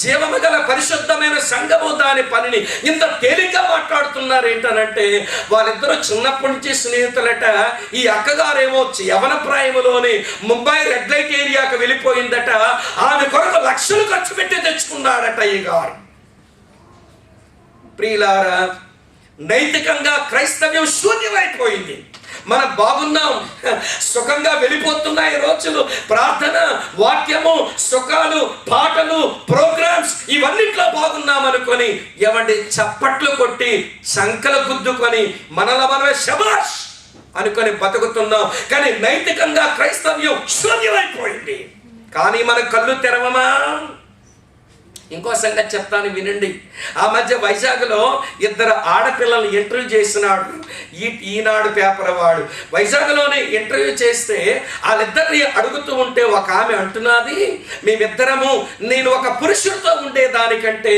జీవము గల పరిశుద్ధమైన సంఘము దాని పనిని ఇంత తేలిగ్గా మాట్లాడుతున్నారు ఏంటనంటే, వాళ్ళిద్దరూ చిన్నప్పటి నుంచి స్నేహితులట. ఈ అక్కగారేమో యవన ప్రాయములోని ముంబై రెడ్ లైట్ ఏరియాకు వెళ్ళిపోయిందట. ఆమె కొరకు లక్షలు ఖర్చు పెట్టి తెచ్చుకున్నారట ఈ గారు. ప్రియులారా, నైతికంగా క్రైస్తవ్యం శూన్యమైపోయింది. మనం బాగున్నాం, సుఖంగా వెళ్ళిపోతున్నాయి రోజులు. ప్రార్థన, వాక్యము, సుఖాలు, పాటలు, ప్రోగ్రామ్స్ ఇవన్నిట్లో బాగున్నాం అనుకొని చప్పట్లు కొట్టి చంకలు గుద్దుకొని మనమే శబాష్ అనుకొని బతుకుతున్నాం. కానీ నైతికంగా క్రైస్తవ్యం శూన్యమైపోయింది. కానీ మన కళ్ళు తెరవమా? ఇంకో సంగతి చెప్తాను వినండి. ఆ మధ్య వైజాగ్లో ఇద్దరు ఆడపిల్లల్ని ఇంటర్వ్యూ చేసినాడు ఈనాడు పేపర్ వాడు. వైజాగ్లోనే ఇంటర్వ్యూ చేస్తే వాళ్ళిద్దరిని అడుగుతూ ఉంటే ఒక ఆమె అంటున్నది, మేమిద్దరము నేను ఒక పురుషుడితో ఉండేదానికంటే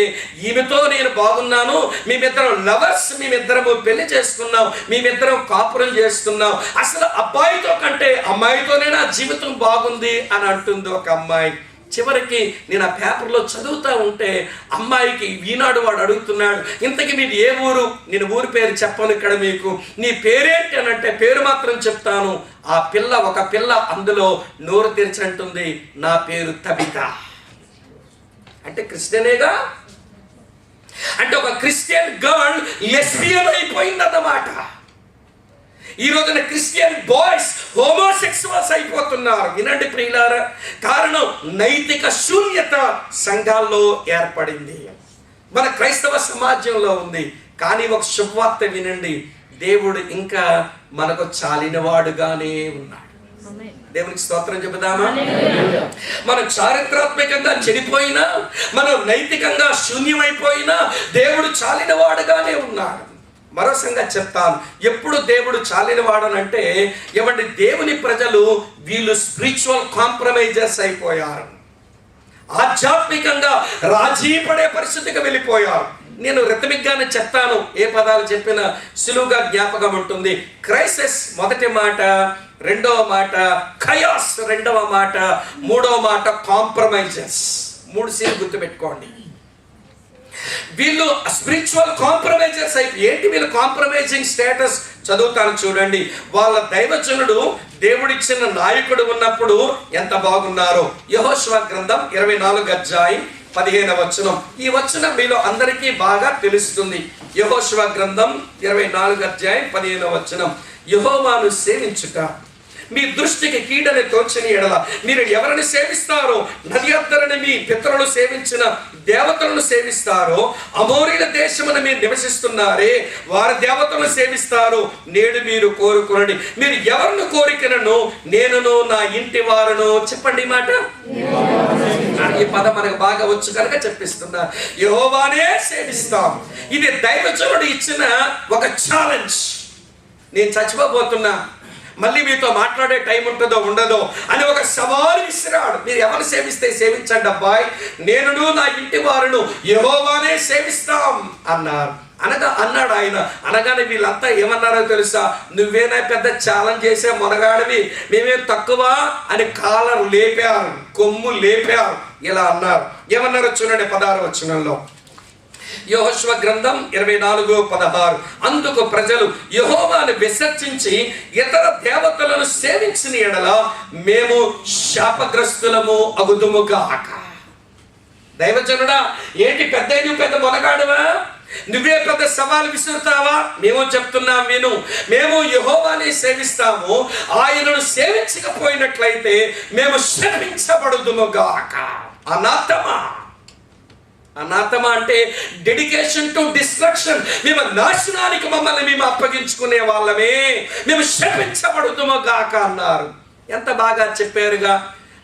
ఈమెతో నేను బాగున్నాను, మేమిద్దరం లవర్స్, మేమిద్దరము పెళ్లి చేసుకున్నాం, మేమిద్దరం కాపురం చేస్తున్నాం, అసలు అబ్బాయితో కంటే అమ్మాయితోనే నా జీవితం బాగుంది అని అంటుంది ఒక అమ్మాయి. చివరికి నేను ఆ పేపర్లో చదువుతూ ఉంటే అమ్మాయికి ఈనాడు వాడు అడుగుతున్నాడు, ఇంతకీ మీది ఏ ఊరు? నేను ఊరి పేరు చెప్పను ఇక్కడ మీకు, నీ పేరేంటి అని అంటే పేరు మాత్రం చెప్తాను. ఆ పిల్ల ఒక పిల్ల అందులో నోరు తెరిచినట్టుంది, నా పేరు తబిత. అంటే క్రిస్టియనేగా, అంటే ఒక క్రిస్టియన్ గర్ల్ లెస్బియన్ అయిపోయిందన్నమాట. ఈ రోజున క్రిస్టియన్ బాయ్స్ హోమోసెక్సువల్స్ అయిపోతున్నారు. వినండి ప్రియులారా, కారణం నైతిక శూన్యత సంఘాల్లో ఏర్పడింది, మన క్రైస్తవ సమాజంలో ఉంది. కానీ ఒక శుభవార్త వినండి, దేవుడు ఇంకా మనకు చాలినవాడుగానే ఉన్నాడు. దేవునికి స్తోత్రం చెబుదామా? మనం చారిత్రాత్మకంగా చెడిపోయినా, మనం నైతికంగా శూన్యమైపోయినా దేవుడు చాలినవాడుగానే ఉన్నాడు. మరో సంగతి చెప్తాను, ఎప్పుడు దేవుడు చాలిన వాడనంటే ఏమంటే దేవుని ప్రజలు వీళ్ళు స్పిరిచువల్ కాంప్రమైజర్స్ అయిపోయారు, ఆధ్యాత్మికంగా రాజీ పడే పరిస్థితికి వెళ్ళిపోయారు. నేను రిథమిక్గానే చెప్తాను, ఏ పదాలు చెప్పినా సులువుగా జ్ఞాపకం ఉంటుంది. క్రైసిస్ మొదటి మాట, రెండవ మాట ఖయాస్ రెండవ మాట, మూడవ మాట కాంప్రమైజర్స్. 3 సీలు గుర్తుపెట్టుకోండి. వీళ్ళు స్పిరిచువల్ కాంప్రమైజర్స్ ఏంటి వీళ్ళు కాంప్రమైజింగ్ స్టేటస్? చదువుతాను చూడండి. వాళ్ళ దైవజనుడు దేవుడిచ్చిన నాయకుడు ఉన్నప్పుడు ఎంత బాగున్నారో. యెహోషువ గ్రంథం 24వ అధ్యాయం 15వ వచనం. ఈ వచనం మీలో అందరికీ బాగా తెలుస్తుంది. యెహోషువ గ్రంథం 24వ అధ్యాయం 15వ వచనం. యెహోవాను సేవించుట మీ దృష్టికి కీడని తోచని ఎడల మీరు ఎవరిని సేవిస్తారో, నదియద్దరని మీ పితరులు సేవించిన దేవతలను సేవిస్తారో, అమోరీల దేశమున మీరు నివసిస్తున్నారే వారి దేవతలను సేవిస్తారు, నేడు మీరు కోరుకునండి. మీరు ఎవరిని కోరికనను నేనును నా ఇంటి వారును. చెప్పండి మాట. ఈ పదం మనకు బాగా వచ్చు కనుక చెప్పిస్తున్నా. యెహోవానే సేవిస్తాం. ఇది దైవజనుడు ఇచ్చిన ఒక ఛాలెంజ్. నేను చచ్చిపోబోతున్నా, మళ్ళీ మీతో మాట్లాడే టైం ఉంటుందో ఉండదో అని ఒక సవాలు విసిరాడు. మీరు ఎవరు సేవిస్తే సేవించండి అబ్బాయి, నేనును నా ఇంటి వారును యెహోవానే సేవిస్తాం అన్నారు. అన్నాడు ఆయన. అనగానే వీళ్ళంతా ఏమన్నారో తెలుసా? నువ్వేనా పెద్ద ఛాలెంజ్ చేసే మొనగాడివి, మేమేం తక్కువ అని కాలర్ లేపారు, కొమ్ము లేపారు. ఇలా అన్నారు. ఏమన్నారో చూడండి 16వ వచనంలో. యెహోషువ గ్రంథం 24:16. అందుకు ప్రజలు యెహోవాను విసర్జించి ఇతర దేవతలను సేవించిన ఎడల మేము శాపగ్రస్తులము అగుదుముగాక. దైవజనుడా, ఏంటి పెద్ద మొనగాడువా, నువ్వే పెద్ద సవాలు విసురుతావా? మేము చెప్తున్నాం విను. మేము యెహోవాని సేవిస్తాము, ఆయనను సేవించకపోయినట్లయితే మేము శపించబడుదుముగాక. అనాథమా అంటే డెడికేషన్ టు డిస్ట్రక్షన్. మేము నాశనానికి మమ్మల్ని మేము అప్పగించుకునే వాళ్ళమే, మేము శపించబడుతుమో గాక అన్నారు. ఎంత బాగా చెప్పారుగా.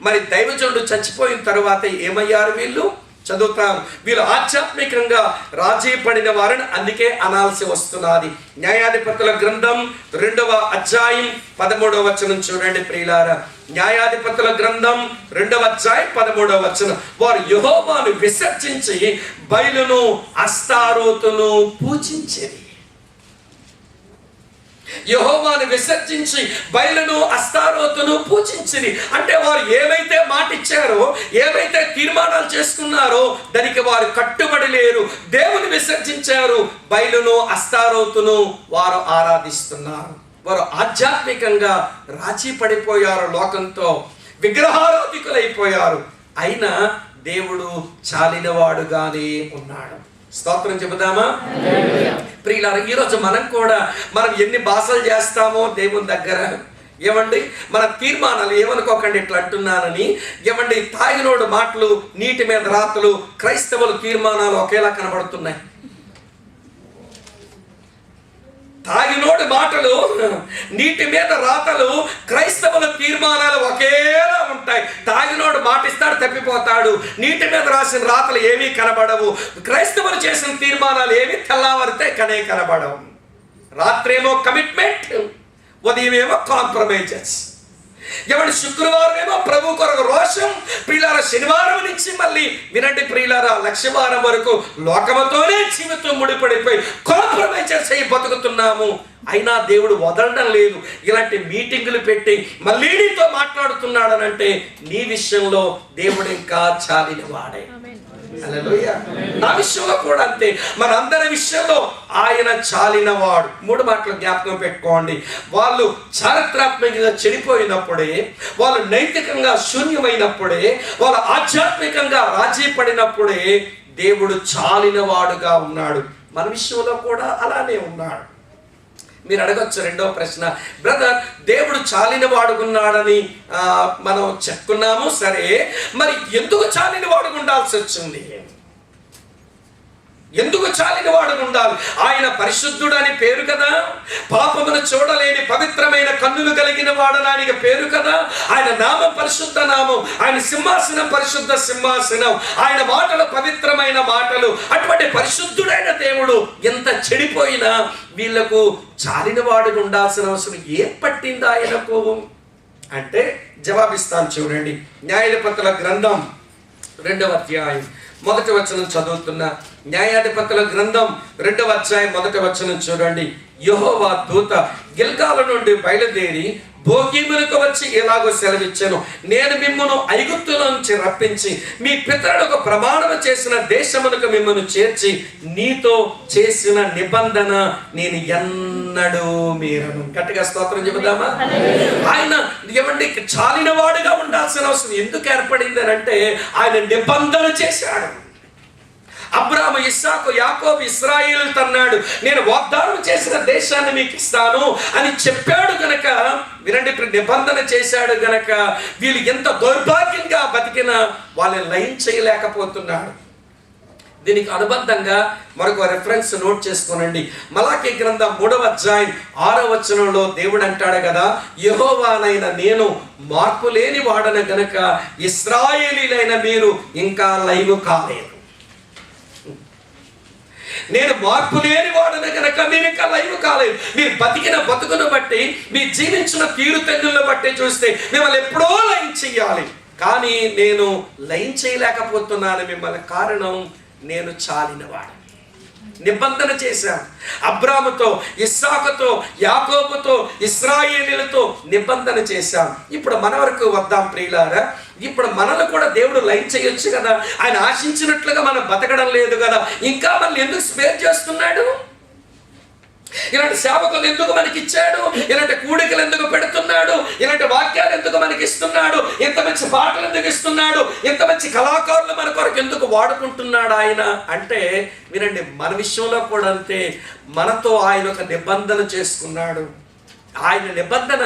మరి దైవజనుడు చచ్చిపోయిన తరువాత ఏమయ్యారు వీళ్ళు? చదువుతాం. వీళ్ళు ఆధ్యాత్మికంగా రాజీ పడిన వారిని అందుకే అనాల్సి వస్తున్నది. న్యాయాధిపతుల గ్రంథం 2వ అధ్యాయం 13వ వచనం చూడండి ప్రియులారా. న్యాయాధిపతుల గ్రంథం 2వ అధ్యాయం 13వ వచనం. వారు యెహోవాను విసర్జించి బయలును అస్తారోతును పూజించేది. యెహోవాను విసర్జించి బయలును అస్తారోతును పూజించింది. అంటే వారు ఏమైతే మాట ఇచ్చారో, ఏమైతే తీర్మానాలు చేసుకున్నారో దానికి వారు కట్టుబడి లేరు. దేవుని విసర్జించారు, బయలును అస్తారోతును వారు ఆరాధిస్తున్నారు. వారు ఆధ్యాత్మికంగా రాజీ పడిపోయారు, లోకంతో విగ్రహారాధికులైపోయారు. అయినా దేవుడు చాలినవాడుగానే ఉన్నాడు. స్తోత్రం చెబుదామా? ప్రియులారా, ఈరోజు మనం ఎన్ని భాషలు చేస్తామో దేవుని దగ్గర, ఏమండి మన తీర్మానాలు ఏమనుకోకండి ఇట్లా అంటున్నానని. ఏమండి తాగినోడు మాటలు, నీటి మీద రాతలు, క్రైస్తవుల తీర్మానాలు ఒకేలా కనబడుతున్నాయి. తాగినోడి మాటలు, నీటి మీద రాతలు, క్రైస్తవుల తీర్మానాలు ఒకేలా ఉంటాయి. తాగినోడు మాట ఇస్తాడు, తప్పిపోతాడు. నీటి మీద రాసిన రాతలు ఏమీ కనబడవు. క్రైస్తవులు చేసిన తీర్మానాలు ఏమీ తెల్లవారితే కనబడవు. రాత్రేమో కమిట్మెంట్, ఉదయమేమో కాంప్రమైజెస్. ఎవరి శుక్రవారం ఏమో ప్రభు కొరకు రోషం. ప్రియులారా, శనివారం నుంచి మళ్ళీ వినండి ప్రియులారా, లక్షవారం వరకు లోకముతోనే జీవితం ముడిపడిపోయి కాంప్రమైజెస్ అయి బతుకుతున్నాము. అయినా దేవుడు వదలడం లేదు. ఇలాంటి మీటింగులు పెట్టి మళ్ళీ నీతో మాట్లాడుతున్నాడనంటే నీ విషయంలో దేవుడు ఇంకా చాలిన వాడే. హల్లెలూయా. నా విషయంలో కూడా అంతే, మనందరి విషయంలో ఆయన చాలినవాడు. 3 మాటలు జ్ఞాపకం పెట్టుకోండి. వాళ్ళు చారిత్రాత్మకంగా చెడిపోయినప్పుడే, వాళ్ళు నైతికంగా శూన్యమైనప్పుడే, వాళ్ళు ఆధ్యాత్మికంగా రాజీ పడినప్పుడే దేవుడు చాలినవాడుగా ఉన్నాడు. మన విషయంలో కూడా అలానే ఉన్నాడు. మీరు అడగచ్చు రెండవ ప్రశ్న, బ్రదర్ దేవుడు చాలిన వాడుకున్నాడని మనం చెప్పుకున్నాము, సరే మరి ఎందుకు చాలిన వాడుకు ఉండాల్సి వచ్చింది? ఎందుకు చాలిన వాడుకు ఉండాలి? ఆయన పరిశుద్ధుడు అని పేరు కదా, పాపమును చూడలేని పవిత్రమైన కన్నులు కలిగిన వాడనానికి పేరు కదా. ఆయన నామం పరిశుద్ధ నామం, ఆయన సింహాసనం పరిశుద్ధ సింహాసనం, ఆయన మాటలు పవిత్రమైన మాటలు. అటువంటి పరిశుద్ధుడైన దేవుడు ఎంత చెడిపోయినా వీళ్లకు చాలిన వాడుకు ఉండాల్సిన అవసరం ఏం పట్టింది ఆయనకు అంటే జవాబిస్తాను. చూడండి, న్యాయాధిపతుల గ్రంథం 2వ అధ్యాయం 1వ వచనం చదువుతున్నా. న్యాయాధిపతుల గ్రంథం 2వ అధ్యాయం 1వ వచనం చూడండి. యెహోవా దూత గిల్గాలు నుండి బయలుదేరి బోకీమునకు వచ్చి ఎలాగో సెలవిచ్చాను, నేను మిమ్మను ఐగుప్తుల నుంచి రప్పించి మీ పితరులకు ప్రమాణం చేసిన దేశమునకు మిమ్మను చేర్చి నీతో చేసిన నిబంధన నేను ఎన్నడూ మీరను. గట్టిగా స్తోత్రం చెబుదామా? ఆయన ఏమండి చాలిన వాడుగా ఉండాల్సిన అవసరం ఎందుకు ఏర్పడింది అని అంటే, ఆయన నిబంధన చేశాడు. అబ్రాహాము, ఇస్సాకు, యాకోబు, ఇశ్రాయేలు తన్నాడు, నేను వాగ్దానం చేసిన దేశాన్ని మీకు ఇస్తాను అని చెప్పాడు గనక, వినండి, నిబంధన చేశాడు గనక వీళ్ళు ఎంత దౌర్భాగ్యంగా బతికినా వాళ్ళని లయం చేయలేకపోతున్నాడు. దీనికి అనుబంధంగా మరొక రెఫరెన్స్ నోట్ చేసుకోనండి. మలాకీ గ్రంథం 3వ అధ్యాయం 6వ వచనంలో దేవుడు అంటాడు కదా, యెహోవానైన నేను మార్పు లేని వాడన గనక ఇశ్రాయేలీలైన మీరు ఇంకా లైవ్ కాలేదు. నేను మార్పు లేని వాడను కనుక మీరు ఇంకా లైవ్ కాలేదు. మీరు బతికిన బతుకును బట్టి, మీరు జీవించిన తీరుతెన్నులను బట్టి చూస్తే మిమ్మల్ని ఎప్పుడో లైన్ చెయ్యాలి, కానీ నేను లైన్ చేయలేకపోతున్నాను మిమ్మల్ని. కారణం, నేను చాలినవాడు. నిబంధన చేశాను అబ్రాహాముతో, ఇస్సాకుతో, యాకోబుతో, ఇశ్రాయేలీలతో నిబంధన చేశాం. ఇప్పుడు మన వరకు వద్దాం ప్రియులారా. ఇప్పుడు మనల్ని కూడా దేవుడు లైన్ చేయొచ్చు కదా. ఆయన ఆశించినట్లుగా మనం బతకడం లేదు కదా, ఇంకా మనల్ని ఎందుకు స్పేర్ చేస్తున్నాడు? ఇలాంటి సేవకులు ఎందుకు మనకి ఇచ్చాడు? ఇలాంటి కూడికలు ఎందుకు పెడుతున్నాడు? ఇలాంటి వాక్యాలు ఎందుకు మనకి ఇస్తున్నాడు? ఎంత మంచి పాటలు ఎందుకు ఇస్తున్నాడు? ఎంత మంచి కళాకారులు మన కొరకు ఎందుకు వాడుకుంటున్నాడు ఆయన అంటే, వినండి, మన విషయంలో కూడా అంతే. మనతో ఆయన ఒక నిబంధన చేసుకున్నాడు. ఆయన నిబంధన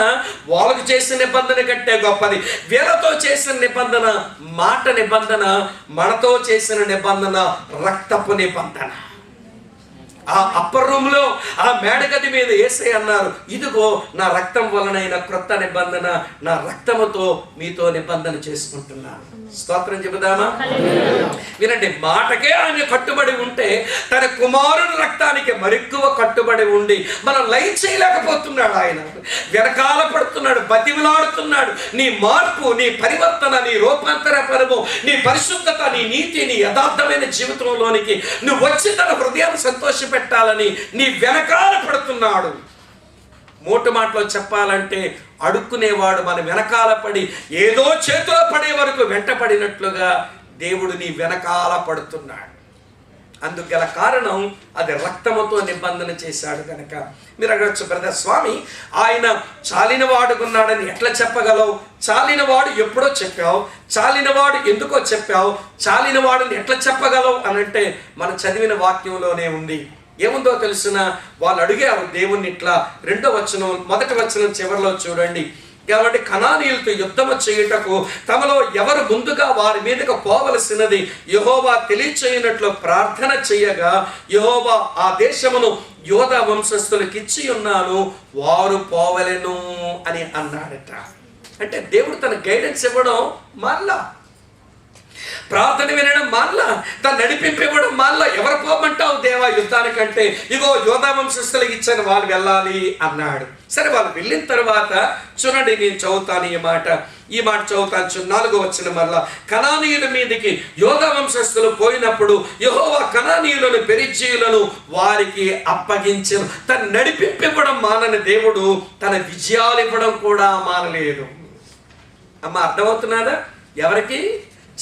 వాళ్ళకు చేసిన నిబంధన కంటే గొప్పది. వీళ్ళతో చేసిన నిబంధన మాట నిబంధన, మనతో చేసిన నిబంధన రక్తపు నిబంధన. ఆ అప్పర్ రూమ్ లో ఆ మేడగది మీద యేసయ్య అన్నారు, ఇదిగో నా రక్తం వలనైన క్రొత్త నిబంధన, నా రక్తముతో మీతో నిబంధన చేసుకుంటున్నాను. స్తోత్రం చెబుదామా? వినండి, మాటకే ఆయన కట్టుబడి ఉంటే తన కుమారుని రక్తానికి మరెక్కువ కట్టుబడి ఉండి మనం లైన్ చేయలేకపోతున్నాడు. ఆయన వెనకాల పడుతున్నాడు, బతిమలాడుతున్నాడు. నీ మార్పు, నీ పరివర్తన, నీ రూపాంతర పరము, నీ పరిశుద్ధత, నీ నీతి, నీ యథార్థమైన జీవితంలోనికి నువ్వు వచ్చి తన హృదయాన్ని సంతోషపెట్టాలని నీ వెనకాల పడుతున్నాడు. మోటు మాటలో చెప్పాలంటే, అడుక్కునేవాడు మన వెనకాల పడి ఏదో చేతిలో పడే వరకు వెంటపడినట్లుగా దేవుడు నీ వెనకాల పడుతున్నాడు. అందుకు గల కారణం, అది రక్తముతో నిబంధన చేశాడు కనుక. మీరు అడగచ్చు, బ్రదర్ స్వామి, ఆయన చాలినవాడుకున్నాడని ఎట్లా చెప్పగలవు? చాలినవాడు ఎప్పుడో చెప్పావు, చాలినవాడు ఎందుకో చెప్పావు, చాలినవాడుని ఎట్లా చెప్పగలవు అని అంటే, మనం చదివిన వాక్యంలోనే ఉంది. ఏముందో తెలుసునా? వాళ్ళు అడిగారు దేవుణ్ణి ఇట్లా. 2వ వచనం 1వ వచనం చివరిలో చూడండి. కాబట్టి కనానీయులతో యుద్ధము చేయుటకు తమలో ఎవరు ముందుగా వారి మీదకు పోవలసినది యెహోవా తెలియచేయనట్లు ప్రార్థన చేయగా యెహోవా ఆ దేశమును యోధా వంశస్థులకు ఇచ్చి ఉన్నాను, వారు పోవలెను అని అన్నాడట. అంటే దేవుడు తన గైడెన్స్ ఇవ్వడం మళ్ళా, ప్రార్థన వినడం మళ్ళా, తను నడిపింపు ఇవ్వడం మళ్ళా. ఎవరు పోమంటావు దేవా యుద్ధానికంటే, ఇగో యోధా వంశస్థులకు ఇచ్చాను, వాళ్ళు వెళ్ళాలి అన్నాడు. సరే, వాళ్ళు వెళ్ళిన తర్వాత చూడండి, నేను చదువుతాను ఈ మాట చదువుతాను. 4వ వచనం మళ్ళా, కనానీయుల మీదకి యోధా వంశస్థులు పోయినప్పుడు యెహోవా కనానీయులను పెరిజ్జీయులను వారికి అప్పగించెను. తను నడిపింపివ్వడం మానని దేవుడు తన విజయాలు ఇవ్వడం కూడా మానలేదు. అమ్మ, అర్థమవుతున్నారా? ఎవరికి?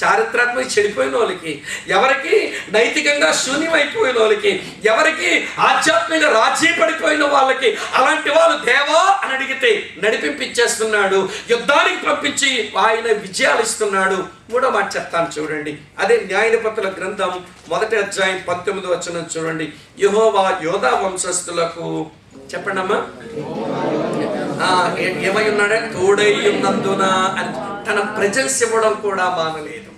చారిత్రాత్మక చెడిపోయిన వాళ్ళకి, ఎవరికి నైతికంగా శూన్యమైపోయిన వాళ్ళకి, ఎవరికి ఆధ్యాత్మిక రాజీ పడిపోయిన వాళ్ళకి. అలాంటి వాళ్ళు దేవా అని అడిగితే నడిపించేస్తున్నాడు, యుద్ధానికి పంపించి ఆయన విజయాలు ఇస్తున్నాడు. 3వ మాట చెప్తాను చూడండి, అదే న్యాయాధిపతుల గ్రంథం 1వ అధ్యాయం 19వ వచనం చూడండి. యెహోవా యోధా వంశస్థులకు, చెప్పండి అమ్మా, ఏమై ఉన్నాడే? తోడై ఉన్నందున అని తన ప్రెజెన్స్ ఇవ్వడం కూడా మానలేదు,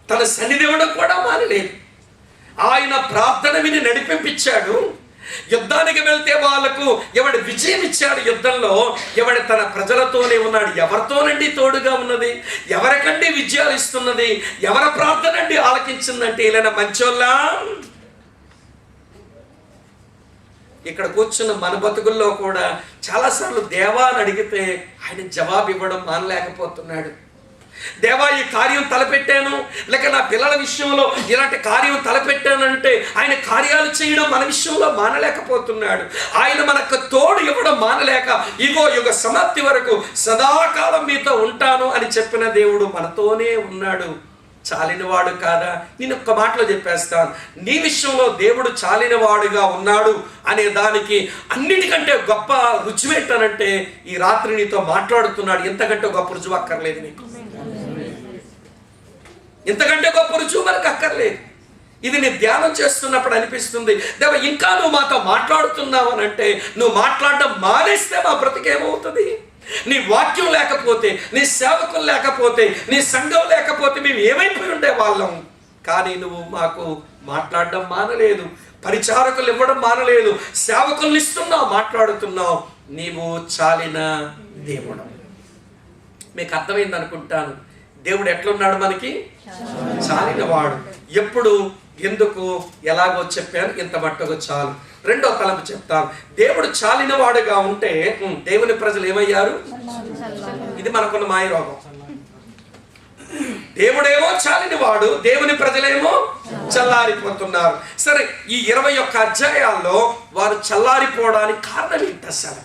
తన సన్నిధి ఇవ్వడం కూడా మానలేదు. ఆయన ప్రార్థన విని నడిపించాడు. యుద్ధానికి వెళ్తే వాళ్ళకు ఎవడు విజయం ఇచ్చాడు యుద్ధంలో, ఎవడు తన ప్రజలతోనే ఉన్నాడు. ఎవరితోనండి తోడుగా ఉన్నది? ఎవరికండి విజయాలు ఇస్తున్నది? ఎవరి ప్రార్థన అండి ఆలకించిందంటే ఇలా మంచోళ్ళ? ఇక్కడ కూర్చున్న మన బతుకుల్లో కూడా చాలాసార్లు దేవా అని అడిగితే ఆయన జవాబు ఇవ్వడం మానలేకపోతున్నాడు. దేవా, ఈ కార్యం తలపెట్టాను, లేక నా పిల్లల విషయంలో ఇలాంటి కార్యం తలపెట్టానంటే ఆయన కార్యాలు చేయడం మన విషయంలో మానలేకపోతున్నాడు. ఆయన మనకు తోడు ఇవ్వడం మానలేక, ఇగో యుగ సమాప్తి వరకు సదాకాలం మీతో ఉంటాను అని చెప్పిన దేవుడు మనతోనే ఉన్నాడు. చాలినవాడు కాదా? నేను ఒక్క మాటలో చెప్పేస్తాను, నీ విషయంలో దేవుడు చాలినవాడుగా ఉన్నాడు అనే దానికి అన్నిటికంటే గొప్ప రుజువు ఏంటనంటే ఈ రాత్రి నీతో మాట్లాడుతున్నాడు. ఎంతకంటే గొప్ప రుజువు అక్కర్లేదు నీకు, ఇంతకంటే గొప్ప రుజువు మనకు అక్కర్లేదు. ఇది నీ ధ్యానం చేస్తున్నప్పుడు అనిపిస్తుంది, దేవ ఇంకా నువ్వు మాతో మాట్లాడుతున్నావు అని అంటే, నువ్వు మాట్లాడడం మానేస్తే మా బ్రతికేమవుతుంది? నీ వాక్యం లేకపోతే, నీ సేవకులు లేకపోతే, నీ సంఘం లేకపోతే మేము ఏమైపోయి ఉండే వాళ్ళం. కానీ నువ్వు మాకు మాట్లాడడం మానలేదు, పరిచారకులు ఇవ్వడం మానలేదు, సేవకులు ఇస్తున్నావు, మాట్లాడుతున్నావు. నీవు చాలిన దేవుడు. మీకు అర్థమైంది అనుకుంటాను. దేవుడు ఎట్లున్నాడు మనకి? చాలినవాడు. ఎప్పుడు, ఎందుకు, ఎలాగో చెప్పాను, ఇంత మట్టుకు చాలు. 2వ తలంపు చెప్తాను. దేవుడు చాలినవాడుగా ఉంటే దేవుని ప్రజలు ఏమయ్యారు? ఇది మనకున్న మాయ రోగం. దేవుడేమో చాలినవాడు, దేవుని ప్రజలేమో చల్లారిపోతున్నారు. సరే, ఈ 21 అధ్యాయాల్లో వారు చల్లారిపోవడానికి కారణం ఏంటి అసలు?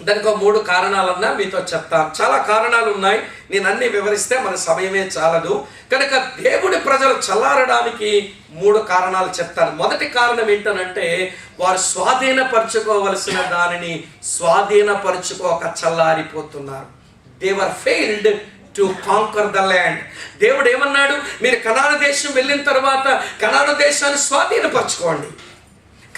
దానికి 3 కారణాలన్నా మీతో చెప్తాను. చాలా కారణాలు ఉన్నాయి, నేను అన్ని వివరిస్తే మన సమయమే చాలదు. కనుక దేవుడి ప్రజలు చల్లారడానికి 3 కారణాలు చెప్తాను. మొదటి కారణం ఏంటనంటే, వారు స్వాధీనపరచుకోవలసిన దానిని స్వాధీనపరచుకోక చల్లారిపోతున్నారు. They were failed to conquer the land. దేవుడు ఏమన్నాడు? మీరు కనాను దేశం వెళ్ళిన తర్వాత కనాను దేశాన్ని స్వాధీనపరచుకోండి,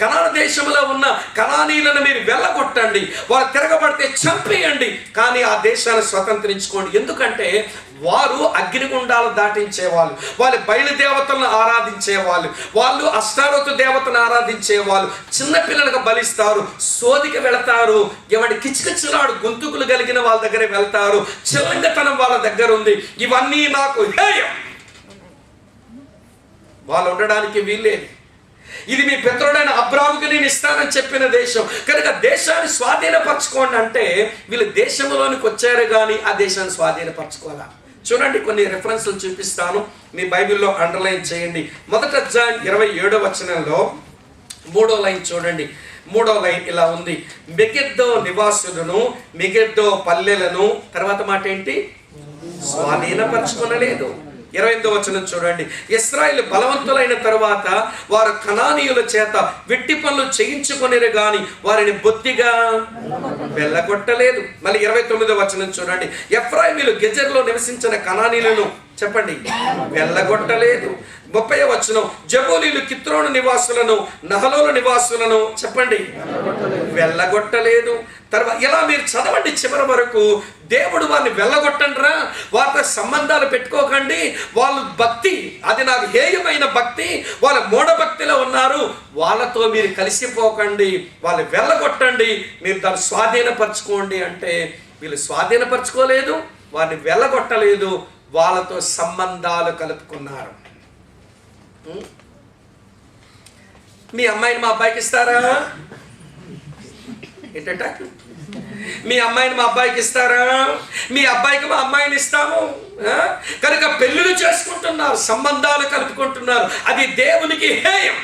కనాను దేశంలో ఉన్న కనానీయులను మీరు వెళ్ళగొట్టండి, వాళ్ళు తిరగబడితే చంపేయండి, కానీ ఆ దేశాన్ని స్వతంత్రించుకోండి. ఎందుకంటే వారు అగ్నిగుండాలు దాటించేవాళ్ళు, వాళ్ళు బయలుదేవతలను ఆరాధించేవాళ్ళు, వాళ్ళు అష్టారోతు దేవతను ఆరాధించేవాళ్ళు, చిన్నపిల్లలకు బలిస్తారు, సోదికి వెళతారు, ఎవడి కిచకిచలాడు గొంతుకులు కలిగిన వాళ్ళ దగ్గర వెళ్తారు, చిల్లంగతనం వాళ్ళ దగ్గర ఉంది. ఇవన్నీ నాకు హేయం, వాళ్ళు ఉండడానికి వీల్లేదు. ఇది మీ పితరుడైన అబ్రాహాముకు నేను ఇస్తానని చెప్పిన దేశం. కనుక దేశాన్ని స్వాధీనపరచుకోండి అంటే వీళ్ళు దేశంలోనికి వచ్చారు కానీ ఆ దేశాన్ని స్వాధీనపరచుకోవాలా? చూడండి, కొన్ని రెఫరెన్స్లు చూపిస్తాను, మీ బైబిల్లో అండర్లైన్ చేయండి. 1వ అధ్యాయం 27వ వచనంలో 3వ లైన్ చూడండి. 3వ లైన్ ఇలా ఉంది, మెగిద్దో నివాసులను, మెగిద్దో పల్లెలను, తర్వాత మాట ఏంటి? స్వాధీనపరచుకొనలేదు. 28వ వచనం చూడండి, ఇశ్రాయేలు బలవంతులైన తరువాత వారు కనానీయుల చేత వెట్టి పనులు చేయించుకొనిరు గాని వారిని బొత్తిగా వెళ్ళగొట్టలేదు. మళ్ళీ 29వ వచనం చూడండి, ఎఫ్రాయిమీలు గెజెర్లో నివసించిన కనానీయులను, చెప్పండి, వెళ్ళగొట్టలేదు. 30వ వచనం, జబూలీలు కిత్రోను నివాసులను, నహలోల నివాసులను, చెప్పండి, వెళ్ళగొట్టలేదు. తర్వాత ఇలా మీరు చదవండి చివరి వరకు. దేవుడు వారిని వెళ్ళగొట్టండిరా, వారితో సంబంధాలు పెట్టుకోకండి, వాళ్ళు భక్తి అది నాకు హేయమైన భక్తి, వాళ్ళ మూఢభక్తిలో ఉన్నారు, వాళ్ళతో మీరు కలిసిపోకండి, వాళ్ళు వెళ్ళగొట్టండి, మీరు దాన్ని స్వాధీనపరచుకోండి అంటే వీళ్ళు స్వాధీనపరచుకోలేదు, వారిని వెళ్ళగొట్టలేదు, వాళ్ళతో సంబంధాలు కలుపుకున్నారు. మీ అమ్మాయిని మా అబ్బాయికి ఇస్తారా? ఏంటంట? మీ అమ్మాయిని మా అబ్బాయికి ఇస్తారా? మీ అబ్బాయికి మా అమ్మాయిని ఇస్తాము. కనుక పెళ్ళిళ్ళు చేసుకుంటున్నారు, సంబంధాలు కలుపుకుంటున్నారు, అది దేవునికి హేయం.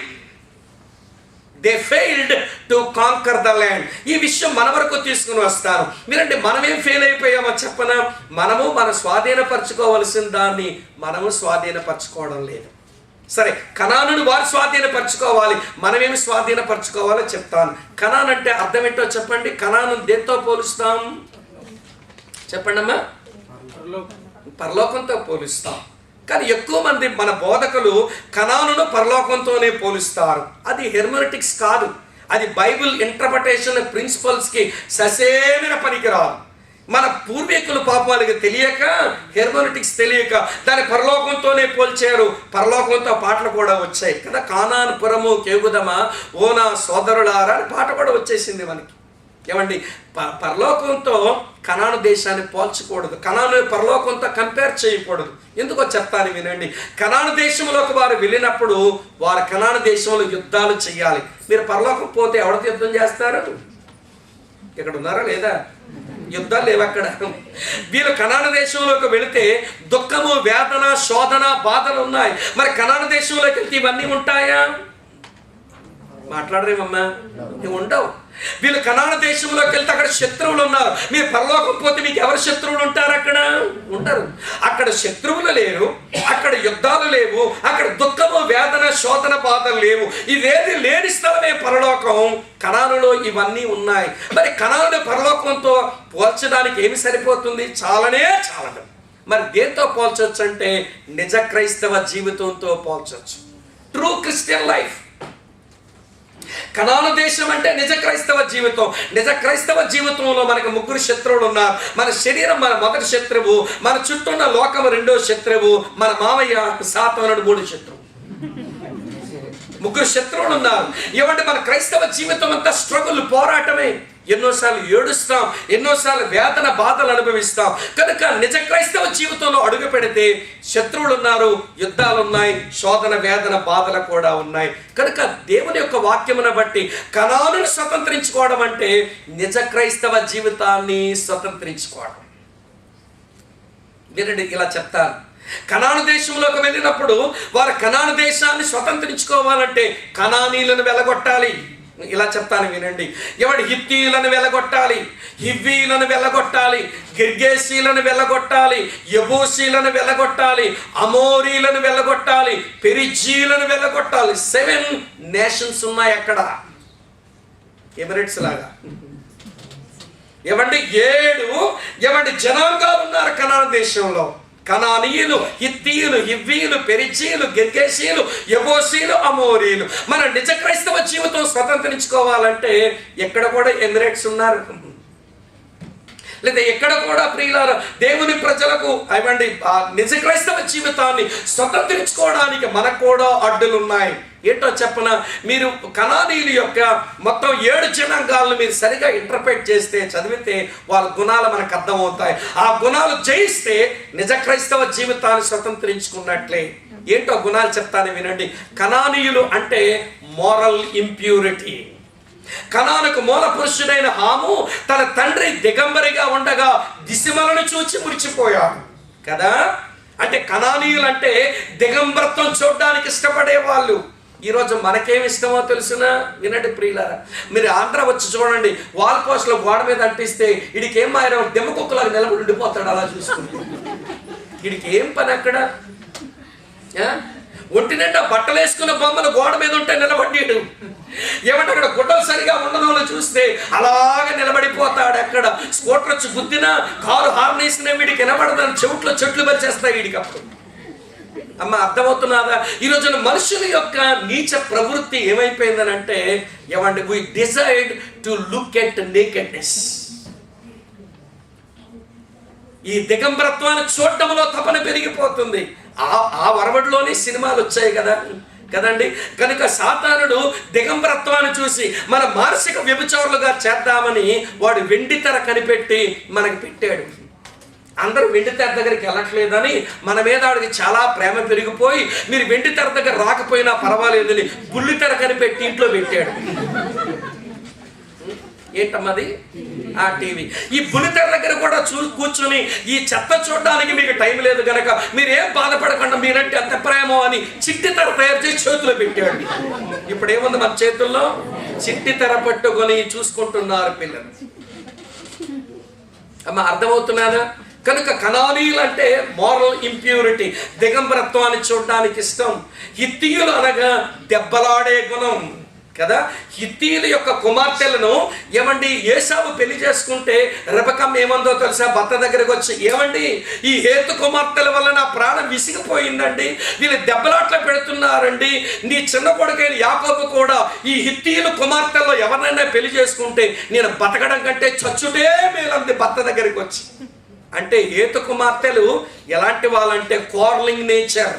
They failed to conquer the land. ఈ విషయం మన వరకు తీసుకుని వస్తారు. మీరంటే మనమేం ఫెయిల్ అయిపోయామో చెప్పనా? మనము మన స్వాధీనపరచుకోవలసిన దాన్ని మనము స్వాధీనపరచుకోవడం లేదు. సరే, కనానును వారు స్వాధీనపరచుకోవాలి, మనమేమి స్వాధీనపరచుకోవాలో చెప్తాను. కనాన్ అంటే అర్థం ఏంటో చెప్పండి. కనాను దేంతో పోలుస్తాం చెప్పండి అమ్మా? పరలోకంతో పోలుస్తాం. కానీ ఎక్కువ మంది మన బోధకులు కనానును పరలోకంతోనే పోలుస్తారు. అది హెర్మెనెటిక్స్ కాదు, అది బైబిల్ ఇంటర్ప్రిటేషన్ ప్రిన్సిపల్స్కి ససేమిన పనికిరాదు. మన పూర్వీకులు పాపాలకు తెలియక, హెర్మెనెటిక్స్ తెలియక దాని పరలోకంతోనే పోల్చారు. పరలోకంతో పాటలు కూడా వచ్చాయి కదా. కానాను పురము కేగుదమా ఓ నా సోదరులారా అని పాట కూడా వచ్చేసింది మనకి. ఏమండి, పరలోకంతో కనాను దేశాన్ని పోల్చకూడదు, కనాను పరలోకంతో కంపేర్ చేయకూడదు. ఎందుకో చెప్తాను వినండి. కనాను దేశంలోకి వారు వెళ్ళినప్పుడు వారు కనాను దేశంలో యుద్ధాలు చేయాలి. మీరు పరలోకం పోతే ఎవరితో యుద్ధం చేస్తారు? ఇక్కడ ఉన్నారా లేదా? యుద్ధాలు లేవు అక్కడ. వీళ్ళు కనాను దేశంలోకి వెళితే దుఃఖము, వేదన, శోధన, బాధలు ఉన్నాయి. మరి కనాను దేశంలోకి వెళ్తే ఇవన్నీ ఉంటాయా? మాట్లాడరేమమ్మా? ఇవి ఉండవు. వీళ్ళు కనాను దేశంలోకి వెళ్తే అక్కడ శత్రువులు ఉన్నారు. మీరు పరలోకం పోతే మీకు ఎవరు శత్రువులు ఉంటారు? అక్కడ ఉండరు. అక్కడ శత్రువులు లేరు, అక్కడ యుద్ధాలు లేవు, అక్కడ దుఃఖము, వేదన, శోధన, బాధలు లేవు. ఇవేది లేని స్థలమే పరలోకం. కనానులో ఇవన్నీ ఉన్నాయి. మరి కనాను పరలోకంతో పోల్చడానికి ఏమి సరిపోతుంది? చాలనే చాలదు. మరి దేంతో పోల్చొచ్చు అంటే నిజ క్రైస్తవ జీవితంతో పోల్చొచ్చు. True Christian life. కనాను దేశం అంటే నిజ క్రైస్తవ జీవితం. నిజ క్రైస్తవ జీవితంలో మనకు ముగ్గురు శత్రువులు ఉన్నారు. మన శరీరం మన మొదటి శత్రువు, మన చుట్టూ ఉన్న లోకము రెండో శత్రువు, మన మామయ్య సాతానుడు మూడో శత్రువు. ముగ్గురు శత్రువులు ఉన్నారు. ఏమంటే మన క్రైస్తవ జీవితం అంతా స్ట్రగుల్, పోరాటమే. ఎన్నోసార్లు ఏడుస్తాం, ఎన్నోసార్లు వేదన, బాధలు అనుభవిస్తాం. కనుక నిజ క్రైస్తవ జీవితంలో అడుగు పెడితే శత్రువులు ఉన్నారు, యుద్ధాలు ఉన్నాయి, శోధన, వేదన, బాధలు కూడా ఉన్నాయి. కనుక దేవుని యొక్క వాక్యమును బట్టి కనానును స్వతంత్రించుకోవడం అంటే నిజ క్రైస్తవ జీవితాన్ని స్వతంత్రించుకోవడం. వినండి, ఇలా చెప్తాను. కనాను దేశంలోకి వెళ్ళినప్పుడు వారు కనాను దేశాన్ని స్వతంత్రించుకోవాలంటే కనానీలను వెళ్ళగొట్టాలి. ఇలా చెప్తాను వినండి. ఎవడు హిత్తీలను వెళ్ళగొట్టాలి, హివ్వీలను వెళ్ళగొట్టాలి, గిర్గేసీలను వెళ్ళగొట్టాలి, యబూసీలను వెళ్ళగొట్టాలి, అమోరీలను వెళ్ళగొట్టాలి, పెరిజీలను వెళ్ళగొట్టాలి. 7 నేషన్స్ ఉన్నాయి అక్కడ, ఎమిరేట్స్ లాగా. ఏమండి 7 జనాంగాలు ఉన్నారు కనాను దేశంలో. కనానీయులు, హిత్తీయులు, హివ్వీలు, పెరిజీలు, గిర్గేసీలు, యబూసీలు, అమోరీలు. మన నిజ క్రైస్తవ జీవితం స్వతంత్రించుకోవాలంటే ఎక్కడ కూడా ఎమిరేట్స్ ఉన్నారు, లేదా ఎక్కడ కూడా ప్రియులార దేవుని ప్రజలకు అవండి నిజ క్రైస్తవ జీవితాన్ని స్వతంత్రించుకోవడానికి మనకు కూడా అడ్డులు ఉన్నాయి. ఏంటో చెప్పన, మీరు కనానీయుల యొక్క మొత్తం 7 జనాంగాలను మీరు సరిగా ఇంటర్ప్రెట్ చేస్తే, చదివితే వాళ్ళ గుణాలు మనకు అర్థమవుతాయి. ఆ గుణాలు జయిస్తే నిజ క్రైస్తవ జీవితాన్ని స్వతంత్రించుకున్నట్లే. ఏంటో గుణాలు చెప్తాను వినండి. కనానీయులు అంటే మోరల్ ఇంప్యూరిటీ. కనానుకు మూల పురుషుడైన హాము తన తండ్రి దిగంబరిగా ఉండగా దిశమలను చూచి మురిచిపోయాడు కదా. అంటే కనానీయులు అంటే దిగంబరత్వం చూడడానికి ఇష్టపడే వాళ్ళు. ఈరోజు మనకేమి ఇష్టమో తెలుసునా? వినండి ప్రియులారా, మీరు ఆంధ్ర వచ్చి చూడండి, వాల్ పోస్టులు గోడ మీద అంటిస్తే వీడికి ఏం మాయడం, దెమ్మకుక్కలాగా నిలబడి ఉండిపోతాడు అలా చూసుకుంటూ. వీడికి ఏం పని అక్కడ? ఒంటి నిండా బట్టలు వేసుకున్న బొమ్మలు గోడ మీద ఉంటే నిలబడ్డాడు. ఏమంటే అక్కడ గుడ్డలు సరిగా ఉండడంలో చూస్తే అలాగే నిలబడిపోతాడు. అక్కడ స్కూటర్ వచ్చి గుద్దినా, కారు హార్న్ వేసినా వీడికి వినబడదని చెవుట్లో చెట్లు పరిచేస్తాయి వీడికి. అప్పుడు అమ్మ అర్థమవుతున్నదా? ఈ రోజున మనుషుల యొక్క నీచ ప్రవృత్తి ఏమైపోయిందని అంటే ఏమండి, we decide to look at nakedness. ఈ దిగంబరత్వాన్ని చూడటంలో తపన పెరిగిపోతుంది. ఆ వరవడిలోనే సినిమాలు వచ్చాయి కదండి. కనుక సాతానుడు దిగంబరత్వాన్ని చూసి మన మానసిక వ్యభిచారులుగా చేద్దామని వాడు వెండి తెర కనిపెట్టి మనకి పెట్టాడు. అందరూ వెండి తెర దగ్గరికి వెళ్ళట్లేదని మన మీద వాడికి చాలా ప్రేమ పెరిగిపోయి మీరు వెండి తెర దగ్గర రాకపోయినా పర్వాలేదని బుల్లి తెర కనిపెట్టి ఇంట్లో పెట్టాడు. ఏంటమ్మది? ఆ టీవీ. ఈ బుల్లితెర దగ్గర కూడా కూర్చొని ఈ చెత్త చూడడానికి మీకు టైం లేదు గనక మీరేం బాధపడకుండా మీరంటే అంత ప్రేమో అని చిట్టి తెర తయారు చేసి చేతిలో పెట్టాడు. ఇప్పుడు ఏముంది మన చేతుల్లో? చిట్టి తెర పట్టుకొని చూసుకుంటున్నారు పిల్లలు. అమ్మ అర్థమవుతున్నదా? కనుక కనానీయులు అంటే మోరల్ ఇంప్యూరిటీ, దిగంబరత్వాన్ని చూడడానికి ఇష్టం. హిత్తీయులు అనగా దెబ్బలాడే గుణం కదా. హిత్తీయుల యొక్క కుమార్తెలను ఏమండి ఏసావు పెళ్లి చేసుకుంటే రెబెక్కమ్మ ఏమందో తెలుసా? భర్త దగ్గరకు వచ్చి, ఏమండి ఈ హేతు కుమార్తెల వల్ల నా ప్రాణం విసిగిపోయిందండి, వీళ్ళు దెబ్బలాట్ల పెడుతున్నారండి, నీ చిన్న కొడుకైన యాకోబు కూడా ఈ హిత్తీయుల కుమార్తెల్లో ఎవరినైనా పెళ్లి చేసుకుంటే నేను బతకడం కంటే చచ్చుటే మేలంది భర్త దగ్గరికి వచ్చి. అంటే హేతు కుమార్తెలు ఎలాంటి వాళ్ళంటే కోర్లింగ్ నేచర్.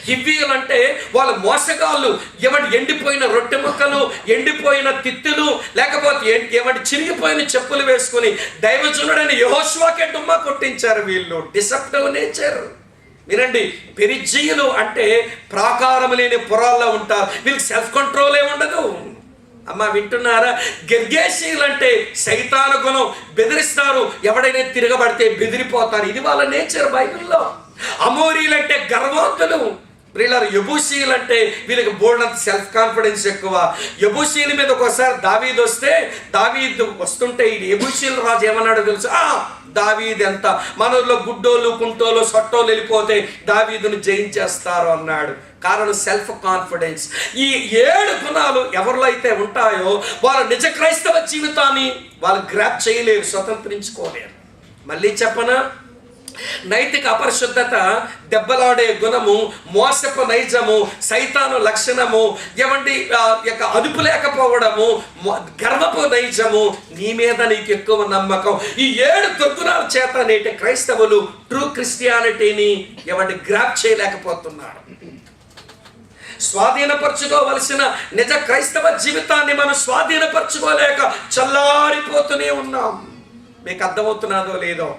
హివ్వీయులు అంటే వాళ్ళ మోసగాళ్ళు. ఏమంటే ఎండిపోయిన రొట్టె ముక్కలు, ఎండిపోయిన తిత్తులు, లేకపోతే ఏమంటే చిరిగిపోయిన చెప్పులు వేసుకుని దైవజనుడైన యెహోషువకే డుమ్మా కొట్టించారు వీళ్ళు. Deceptive nature. వినండి, పెరిజ్జీయులు అంటే ప్రాకారం లేని పురాల్లో ఉంటారు. వీళ్ళకి సెల్ఫ్ కంట్రోలే ఉండదు. అమ్మ వింటున్నారా? గెర్గేషీలు అంటే సైతాన గుణం, బెదిరిస్తారు. ఎవడైనా తిరగబడితే బెదిరిపోతారు. ఇది వాళ్ళ నేచర్ బైబిల్లో. అమోరీలు అంటే గర్వవంతులు. ప్రియులారా, యెబూసీయులు అంటే వీళ్ళకి బోల్డంత సెల్ఫ్ కాన్ఫిడెన్స్ ఎక్కువ. యెబూసీయుల మీద ఒకసారి దావీదు వస్తే, దావీదు వస్తుంటే ఈ యెబూసీయుల రాజు ఏమన్నాడో తెలుసు? దావీదు ఎంత మనలో గుడ్డోళ్ళు, కుంటోళ్ళు, సొట్టోళ్ళు వెళ్ళిపోతే దావీదును జయించేస్తారు అన్నాడు. కారణం సెల్ఫ్ కాన్ఫిడెన్స్. ఈ 7 గుణాలు ఎవరిలో అయితే ఉంటాయో వాళ్ళ నిజ క్రైస్తవ జీవితాన్ని వాళ్ళు గ్రాప్ చేయలేరు, స్వతంత్రించుకోలేరు. మళ్ళీ చెప్పనా? నైతిక అపరిశుద్ధత, దెబ్బలాడే గుణము, మోసపు నైజము, సైతాను లక్షణము, ఏమండి అదుపు లేకపోవడము, గర్వపు నైజము, నీ మీద నీకు ఎక్కువ నమ్మకం. ఈ 7 దుర్గుణాల చేత నేటి క్రైస్తవులు ట్రూ క్రిస్టియానిటీని ఏమండి గ్రాప్ చేయలేకపోతున్నారు. స్వాధీనపరచుకోవలసిన నిజ క్రైస్తవ జీవితాన్ని మనం స్వాధీనపరచుకోలేక చల్లారిపోతూనే ఉన్నాం. మీకు అర్థమవుతున్నదో లేదో?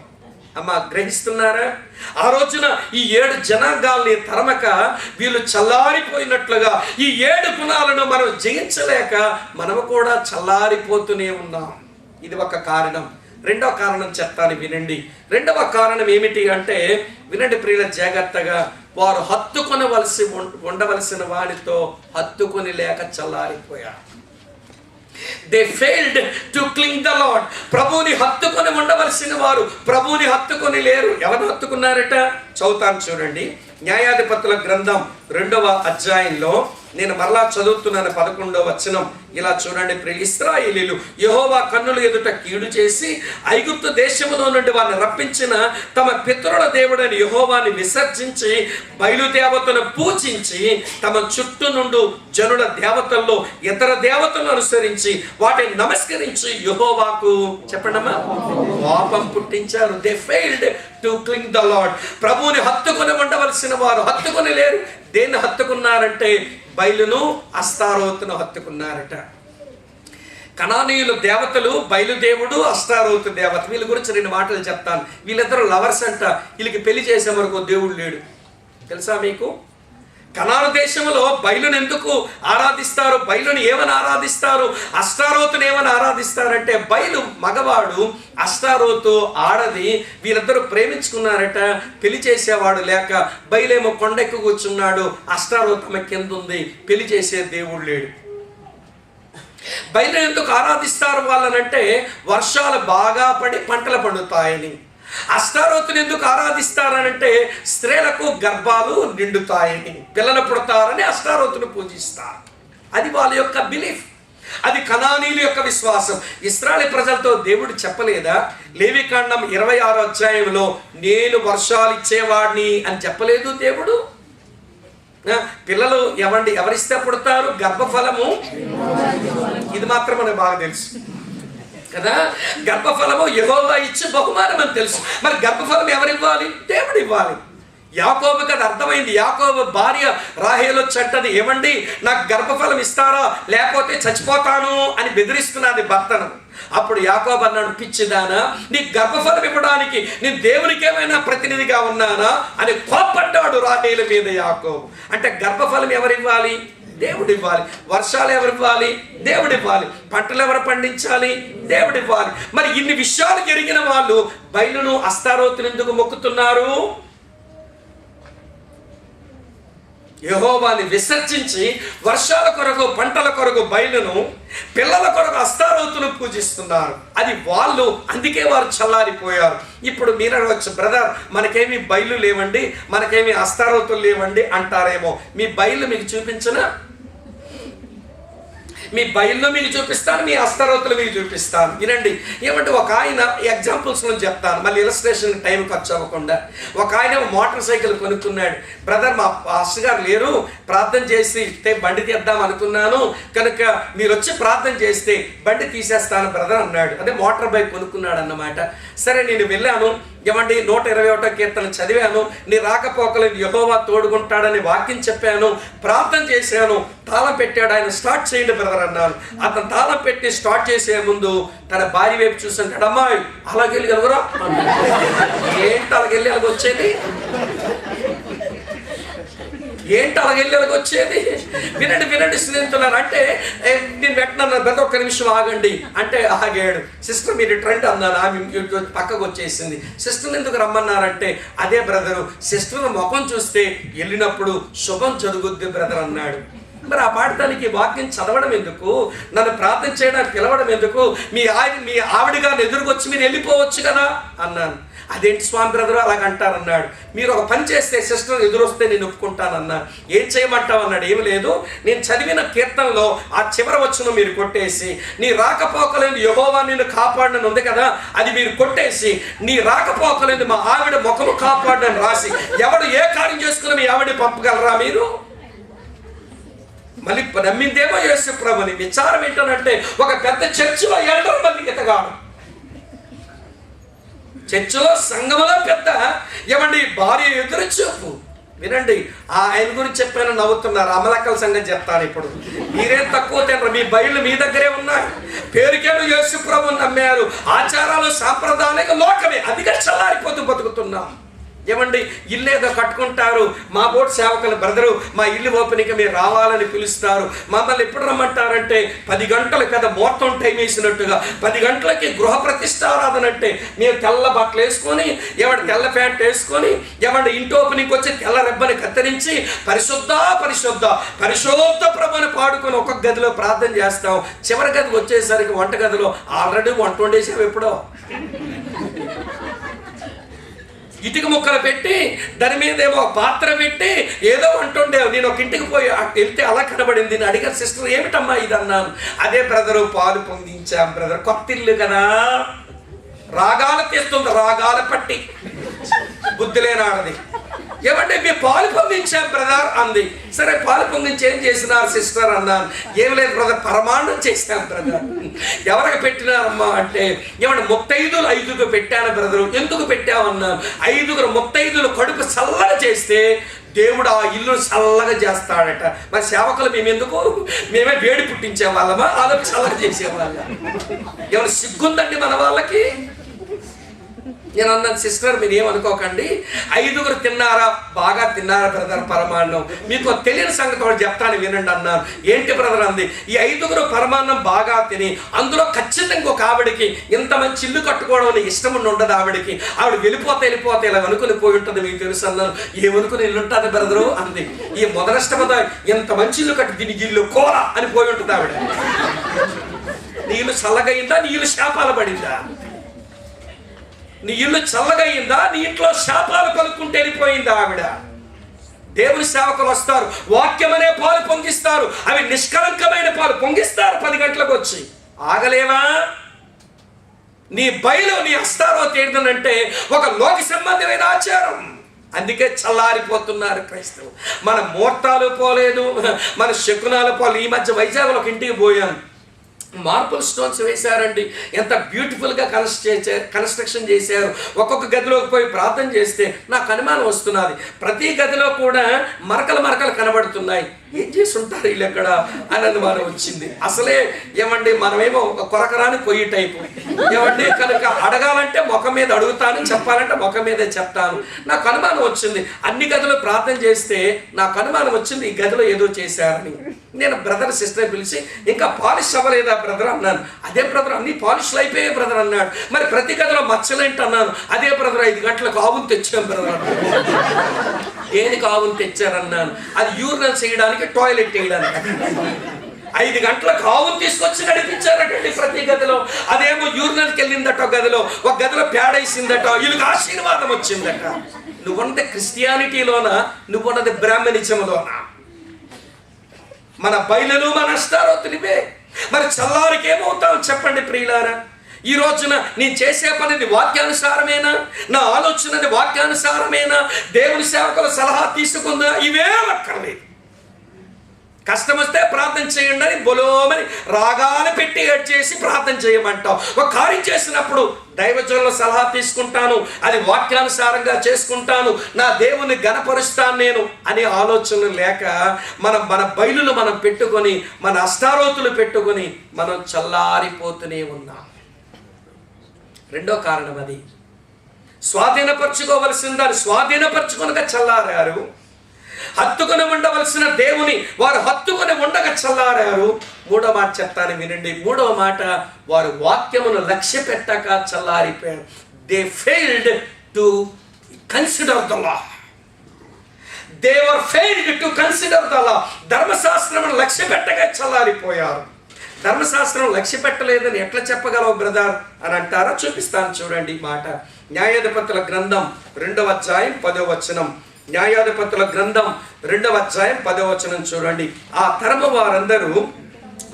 అమ్మ గ్రహిస్తున్నారా? ఆ రోజున ఈ 7 జనాంగాల్ని తరమక వీళ్ళు చల్లారిపోయినట్లుగా ఈ 7 గుణాలను మనం జయించలేక మనము కూడా చల్లారిపోతూనే ఉన్నాం. ఇది ఒక కారణం. రెండవ కారణం చెప్తాను, వినండి. రెండవ కారణం ఏమిటి అంటే, వినండి ప్రియుల జాగ్రత్తగా, వారు ఉండవలసిన వానితో హత్తుకొని లేక చల్లారిపోయారు. They failed to cling the Lord. ప్రభువుని హత్తుకొని ఉండవలసిన వారు ప్రభువుని హత్తుకొని లేరు. ఎవరు హత్తుకున్నారట? చదువుతాను చూడండి. న్యాయాధిపతుల గ్రంథం 2వ అధ్యాయంలో నేను మరలా చదువుతున్నాను 11వ వచనం. ఇలా చూడండి, ఇశ్రాయేలీయులు యెహోవా కన్నుల ఎదుట కీడు చేసి ఐగుప్తు దేశములో నుండి వారిని రప్పించిన తమ పితరుల దేవుడైన యెహోవాని విసర్జించి బయలుదేవతను పూజించి తమ చుట్టూ నుండి జనుల దేవతల్లో ఇతర దేవతలను అనుసరించి వాటిని నమస్కరించి యెహోవాకు చెప్పండమ్మా పాపం పుట్టించారు. They failed to క్లింగ్ the lord. ప్రభువుని హత్తుకొని ఉండవలసిన వారు హత్తుకొని లేరు. దేన్ని హత్తుకున్నారంటే బయలును అస్తారోతును హత్తుకున్నారట. కనానీయులు దేవతలు, బయలుదేవుడు, అస్తారోతు దేవత. వీళ్ళ గురించి 2 మాటలు చెప్తాను. వీళ్ళిద్దరు లవర్స్ అంట. వీళ్ళకి పెళ్లి చేసే వరకు దేవుడు లేడు. తెలుసా మీకు? కనాను దేశంలో బయలును ఎందుకు ఆరాధిస్తారు? బయలుని ఏమని ఆరాధిస్తారు? అష్టారోతుని ఏమని ఆరాధిస్తారంటే, బయలు మగవాడు, అష్టారోతు ఆడది. వీరిద్దరూ ప్రేమించుకున్నారట. పెళ్లి చేసేవాడు లేక బయలేమో కొండెక్కు కూర్చున్నాడు, అష్టారోతు ఆమె కింద ఉంది. పెళ్లి చేసే దేవుడు లేడు. బయలు ఎందుకు ఆరాధిస్తారు వాళ్ళనంటే, వర్షాలు బాగా పడి పంటలు పండుతాయని. అష్టారోతుని ఎందుకు ఆరాధిస్తారనంటే, స్త్రీలకు గర్భాలు నిండుతాయని, పిల్లలు పుడతారని అష్టారోతుని పూజిస్తారు. అది వాళ్ళ యొక్క బిలీఫ్. అది కనానీయుల యొక్క విశ్వాసం. ఇశ్రాయేలు ప్రజలతో దేవుడు చెప్పలేదా? లేవికాండం 26వ అధ్యాయంలో నేను వర్షాలు ఇచ్చేవాడిని అని చెప్పలేదు దేవుడు? పిల్లలు ఎవరిస్తే పుడతారు? గర్భఫలము. ఇది మాత్రం మనకు బాగా తెలుసు కదా. గర్భఫలము యెహోవా ఇచ్చే బహుమానం అని తెలుసు. మరి గర్భఫలం ఎవరివ్వాలి? దేవుడు ఇవ్వాలి. యాకోబుకి అది అర్థమైంది. యాకోబు భార్య రాహేలు చెట్టది, ఏమండి నాకు గర్భఫలం ఇస్తారా లేకపోతే చచ్చిపోతాను అని బెదిరిస్తున్నది భర్తను. అప్పుడు యాకోబు అన్నాడు, పిచ్చిదానా, నీ గర్భఫలం ఇవ్వడానికి నేను దేవునికి ఏమైనా ప్రతినిధిగా ఉన్నానా అని కోప్పడ్డాడు రాహేలు మీద యాకోబు. అంటే గర్భఫలం ఎవరివ్వాలి? దేవుడు ఇవ్వాలి. వర్షాలు ఎవరివ్వాలి? దేవుడు ఇవ్వాలి. పంటలు ఎవరు పండించాలి? దేవుడు ఇవ్వాలి. మరి ఇన్ని విషయాలు ఎరిగిన వాళ్ళు బయలును అస్తారోతులు ఎందుకు మొక్కుతున్నారు? యెహోవాని విసర్జించి వర్షాల కొరకు, పంటల కొరకు బయలును, పిల్లల కొరకు అస్తారోతును పూజిస్తున్నారు. అది వాళ్ళు, అందుకే వారు చల్లారిపోయారు. ఇప్పుడు మీరు అనవచ్చు, బ్రదర్ మనకేమి బయలు లేవండి, మనకేమి అస్తారోతులు లేవండి అంటారేమో. మీ బయలు మీకు చూపించనా? మీ బయల్లో మీకు చూపిస్తాను, మీ అస్తారోతులు మీకు చూపిస్తాను. వినండి. ఏమంటే ఒక ఆయన ఎగ్జాంపుల్స్ నుంచి చెప్తాను, మళ్ళీ ఇలస్ట్రేషన్ టైం ఖర్చు అవ్వకుండా. ఒక ఆయన మోటార్ సైకిల్ కొనుక్కున్నాడు. బ్రదర్ మా పాస్టర్ గారు లేరు, ప్రార్థన చేసి బండి తీద్దాం అనుకున్నాను, కనుక మీరు వచ్చి ప్రార్థన చేస్తే బండి తీసేస్తాను బ్రదర్ అన్నాడు. అదే మోటార్ బైక్ కొనుక్కున్నాడు అన్నమాట. సరే నేను వెళ్ళాను. ఏమండి 121వ కీర్తన చదివాను. నీ రాకపోకలేదు యెహోవా తోడుకుంటాడని వాక్యం చెప్పాను, ప్రార్థన చేశాను, తాళం పెట్టాడు. ఆయన స్టార్ట్ చేయండి బ్రదర్ అన్నాను. అతను తాళం పెట్టి స్టార్ట్ చేసే ముందు తన భార్య వైపు చూస్తుంటాడు. అమ్మాయి అలాగెళ్ళి కలగరా? ఏంటి అలాగెళ్ళి అలాగ వచ్చేది? ఏంటి అలాగెళ్ళి అలాగ వచ్చేది? వినండి స్నేహితులారు. అంటే నేను వెంటనే బ్రదర్ ఒక్క నిమిషం ఆగండి అంటే ఆగాడు. సిస్టర్ మీరు ట్రెండ్ అన్నాను. ఆమె పక్కకు వచ్చేసింది. సిస్టర్ ఎందుకు రమ్మన్నారంటే, అదే బ్రదరు సిస్టర్ ముఖం చూస్తే వెళ్ళినప్పుడు శుభం జరుగుద్ది బ్రదర్ అన్నాడు. మరి ఆ పాడటానికి వాక్యం చదవడం ఎందుకు? నన్ను ప్రార్థన చేయడానికి పిలవడం ఎందుకు? మీ ఆవిడ గారిని ఎదురుకొచ్చి మీరు వెళ్ళిపోవచ్చు కదా అన్నాను. అదేంటి స్వామి బ్రదరు అలాగంటారన్నాడు. మీరు ఒక పని చేస్తే సిస్టర్ ఎదురొస్తే నేను ఒప్పుకుంటానన్నా. ఏం చేయమంటావు అన్నాడు. ఏమి లేదు, నేను చదివిన కీర్తనలో ఆ చివరి వచనం మీరు కొట్టేసి, నీ రాకపోకలేని యెహోవా నిన్ను కాపాడని ఉంది కదా, అది మీరు కొట్టేసి నీ రాకపోకలేని మా ఆవిడ ముఖము కాపాడని రాసి, ఎవడు ఏ కార్యం చేసుకుని మీ ఆవిడ పంపగలరా మీరు? మళ్ళీ నమ్మిందేమో యేసు ప్రభుని. విచారం ఏంటంటే ఒక పెద్ద చర్చిలో ఎల్డర్ మళ్ళీ ఎతగాడు. చర్చిలో సంఘములో పెద్ద ఏమండి భార్య ఎదురు చూపు. వినండి, ఆయన గురించి చెప్పాను, నవ్వుతున్నారు. అమలక్కల సంగతి చెప్తాను ఇప్పుడు. మీరేం తక్కువ తినరు, మీ బయలు మీ దగ్గరే ఉన్నాయి. పేరుకేను యేసు ప్రభుని నమ్మారు. ఆచారాలు సాంప్రదాయాలు లోకమే, అదిగా చల్లారిపోతూ బతుకుతున్నాం. ఏమండి ఇల్లు ఏదో కట్టుకుంటారు. మా బోర్డు సేవకులు బ్రదరు మా ఇల్లు ఓపెనింగ్ మీరు రావాలని పిలుస్తారు. మమ్మల్ని ఎప్పుడు రమ్మంటారంటే 10 గంటలు కదా ముహూర్తం టైం వేసినట్టుగా 10 గంటలకి గృహ ప్రతిష్టారాధన అంటే మేము తెల్ల బట్టలు వేసుకొని, ఏమంటే తెల్ల ప్యాంట్ వేసుకొని, ఏమంటే ఇంటి ఓపెనింగ్ వచ్చి తెల్ల రెబ్బని కత్తిరించి పరిశుద్ధ పరిశుద్ధ పరిశుద్ధ ప్రభుని పాడుకొని ఒక్కొక్క గదిలో ప్రార్థన చేస్తాం. చివరి గదికి వచ్చేసరికి వంట గదిలో ఆల్రెడీ వంట వండేసాం. ఎప్పుడో ఇటుక ముక్కలు పెట్టి దాని మీద ఏమో పాత్ర పెట్టి ఏదో అంటుండేవు. నేను ఒక ఇంటికి పోయి వెళ్తే అలా కనబడింది. నేను అడిగాను, సిస్టర్ ఏమిటమ్మా ఇది అన్నాను. అదే బ్రదరు పాలు పొందించాం బ్రదర్, కొత్త ఇల్లు కదా, రాగాలు తీస్తుంది, రాగాల పట్టి బుద్ధి లేనాడది. ఏమంటే మేము పాలు పొందించాం బ్రదర్ అంది. సరే పాలు పొందించి ఏం చేసినారు సిస్టర్ అన్నాను. ఏం లేదు బ్రదర్, పరమాన్నం చేసినాం బ్రదర్. ఎవరికి పెట్టినారమ్మా అంటే, ఏమంటే 35 పెట్టాను బ్రదరు. ఎందుకు పెట్టామన్నాను. 5 35 కడుపు చల్లగా చేస్తే దేవుడు ఆ ఇల్లు చల్లగా చేస్తాడట. మరి సేవకులు మేము ఎందుకు, మేమే వేడి పుట్టించే వాళ్ళమా, వాళ్ళకి చల్లగా చేసేవాళ్ళ? ఎవరు సిగ్గుందండి మన వాళ్ళకి? నేను అన్నాను, సిస్టర్ మీరు ఏమనుకోకండి, 5 తిన్నారా, బాగా తిన్నారా బ్రదర్ పరమాన్నం. మీకు తెలియని సంగతి ఒకటి చెప్తాను వినండి అన్నాను. ఏంటి బ్రదర్ అంది. ఈ 5 పరమాన్నం బాగా తిని అందులో ఖచ్చితంగా ఒక ఆవిడికి ఇంత మంచి ఇల్లు కట్టుకోవడం ఇష్టం ఉండదు ఆవిడికి. ఆవిడ వెళ్ళిపోతే ఇలా అనుకుని పోయి ఉంటుంది, మీకు తెలుసు అన్నాను. ఏమనుకుని ఇల్లు ఉంటుంది బ్రదరు అంది. ఈ మొదలష్టమద ఇంత మంచి ఇల్లు కట్టి దీనికి ఇల్లు కూర అని పోయి ఉంటుంది ఆవిడ. నీ ఇల్లు చల్లగయిందా, నీ ఇల్లు శాపాలు పడిందా? నీ ఇల్లు చల్లగయిందా, నీ ఇంట్లో శాపాలు కలుక్కుంటే వెళ్ళిపోయిందా ఆవిడ? దేవుని సేవకులు వస్తారు, వాక్యం అనే పాలు పొంగిస్తారు. అవి నిష్కలంకమైన పాలు పొంగిస్తారు 10 గంటలకు వచ్చి. ఆగలేవా? నీ బయలు నీ అస్తారోత్ ఏంటంటే ఒక లోక సంబంధమైన ఆచారం. అందుకే చల్లారిపోతున్నారు క్రైస్తవులు. మన ముహూర్తాలు పోలేదు, మన శకునాలు పోలేదు. ఈ మధ్య వైజాగ్లో ఒక ఇంటికి పోయాను. మార్బుల్ స్టోన్స్ వేశారండి. ఎంత బ్యూటిఫుల్గా కన్స్ట్రక్షన్ చేశారు. ఒక్కొక్క గదిలోకి పోయి ప్రార్థన చేస్తే నాకు అనుమానం వస్తున్నది. ప్రతి గదిలో కూడా మరకలు కనబడుతున్నాయి. ఏం చేసి ఉంటారు వీళ్ళు ఎక్కడ అని అనుమానం వచ్చింది. అసలే ఏమండి మనమేమో ఒక కొరకరాని కొయ్యి టైపు. ఏమండి కనుక అడగాలంటే ముఖం మీద అడుగుతాను, చెప్పాలంటే ముఖం మీదే చెప్తాను. నాకు అనుమానం వచ్చింది. అన్ని గదులు ప్రార్థన చేస్తే నాకు అనుమానం వచ్చింది ఈ గదిలో ఏదో చేశారని. నేను బ్రదర్ సిస్టర్ పిలిచి ఇంకా పాలిష్ అవ్వలేదా బ్రదర్ అన్నాను. అదే బ్రదర్ అన్ని పాలిష్లు అయిపోయాయి బ్రదర్ అన్నాడు. మరి ప్రతి గదిలో మచ్చలేంటి అన్నాను. అదే బ్రదర్ 5 గంటలకు ఆవును తెచ్చాం బ్రదర్ అన్నాడు. దేనికి ఆవును తెచ్చారన్నాను. అది యూరినల్ చేయడానికి, టాయిలెట్ వేయడానికి. 5 గంటలకు ఆవును తీసుకొచ్చి నడిపించారటండి ప్రతి గదిలో. అదేమో యూరినల్కి వెళ్ళిందట గదిలో, ఒక గదిలో పేడేసిందట, వీళ్ళకి ఆశీర్వాదం వచ్చిందట. నువ్వున్నది క్రిస్టియానిటీలోనా, నువ్వున్నది బ్రాహ్మణిజంలోనా? మన బయలులు మన అష్టారోతులివే. మరి చల్లారికి ఏమవుతాం చెప్పండి ప్రియులారా? ఈ రోజున నేను చేసే పనిది వాక్యానుసారమేనా? నా ఆలోచనది వాక్యానుసారమేనా? దేవుని సేవకుల సలహా తీసుకుందా? ఇవేమక్కర్లేదు. కష్టం వస్తే ప్రార్థన చేయండి అని బొలోమని రాగాలు పెట్టి చేసి ప్రార్థన చేయమంటావు. ఒక కార్యం చేసినప్పుడు దైవజనుల సలహా తీసుకుంటాను, అది వాక్యానుసారంగా చేసుకుంటాను, నా దేవుని గణపరుస్తాను నేను అనే ఆలోచన లేక మన బయలులు మనం పెట్టుకొని, మన అష్టారోతులు పెట్టుకొని మనం చల్లారిపోతూనే ఉన్నాం. రెండో కారణం అది స్వాధీనపరచుకోవలసిందని స్వాధీనపరచుకొనక చల్లారారు. హత్తుకొని ఉండవలసిన దేవుని వారు హత్తుకొని ఉండగా చల్లారారు. మూడో మాట చెప్తాను వినండి. మూడో మాట, వారు వాక్యమును లక్ష్య పెట్టక చల్లారిపోయారు. They failed to consider the law. They were failed to consider the law. ధర్మశాస్త్రమును లక్ష్య పెట్టగా చల్లారిపోయారు. ధర్మశాస్త్రం లక్ష్య పెట్టలేదని ఎట్లా చెప్పగలవు బ్రదర్ అని అంటారా? చూపిస్తాను చూడండి ఈ మాట. న్యాయాధిపతుల గ్రంథం 2వ అధ్యాయం 10వ వచనం. న్యాయాధిపతుల గ్రంథం 2వ అధ్యాయం 10వ వచనం చూడండి. ఆ తరము వారందరూ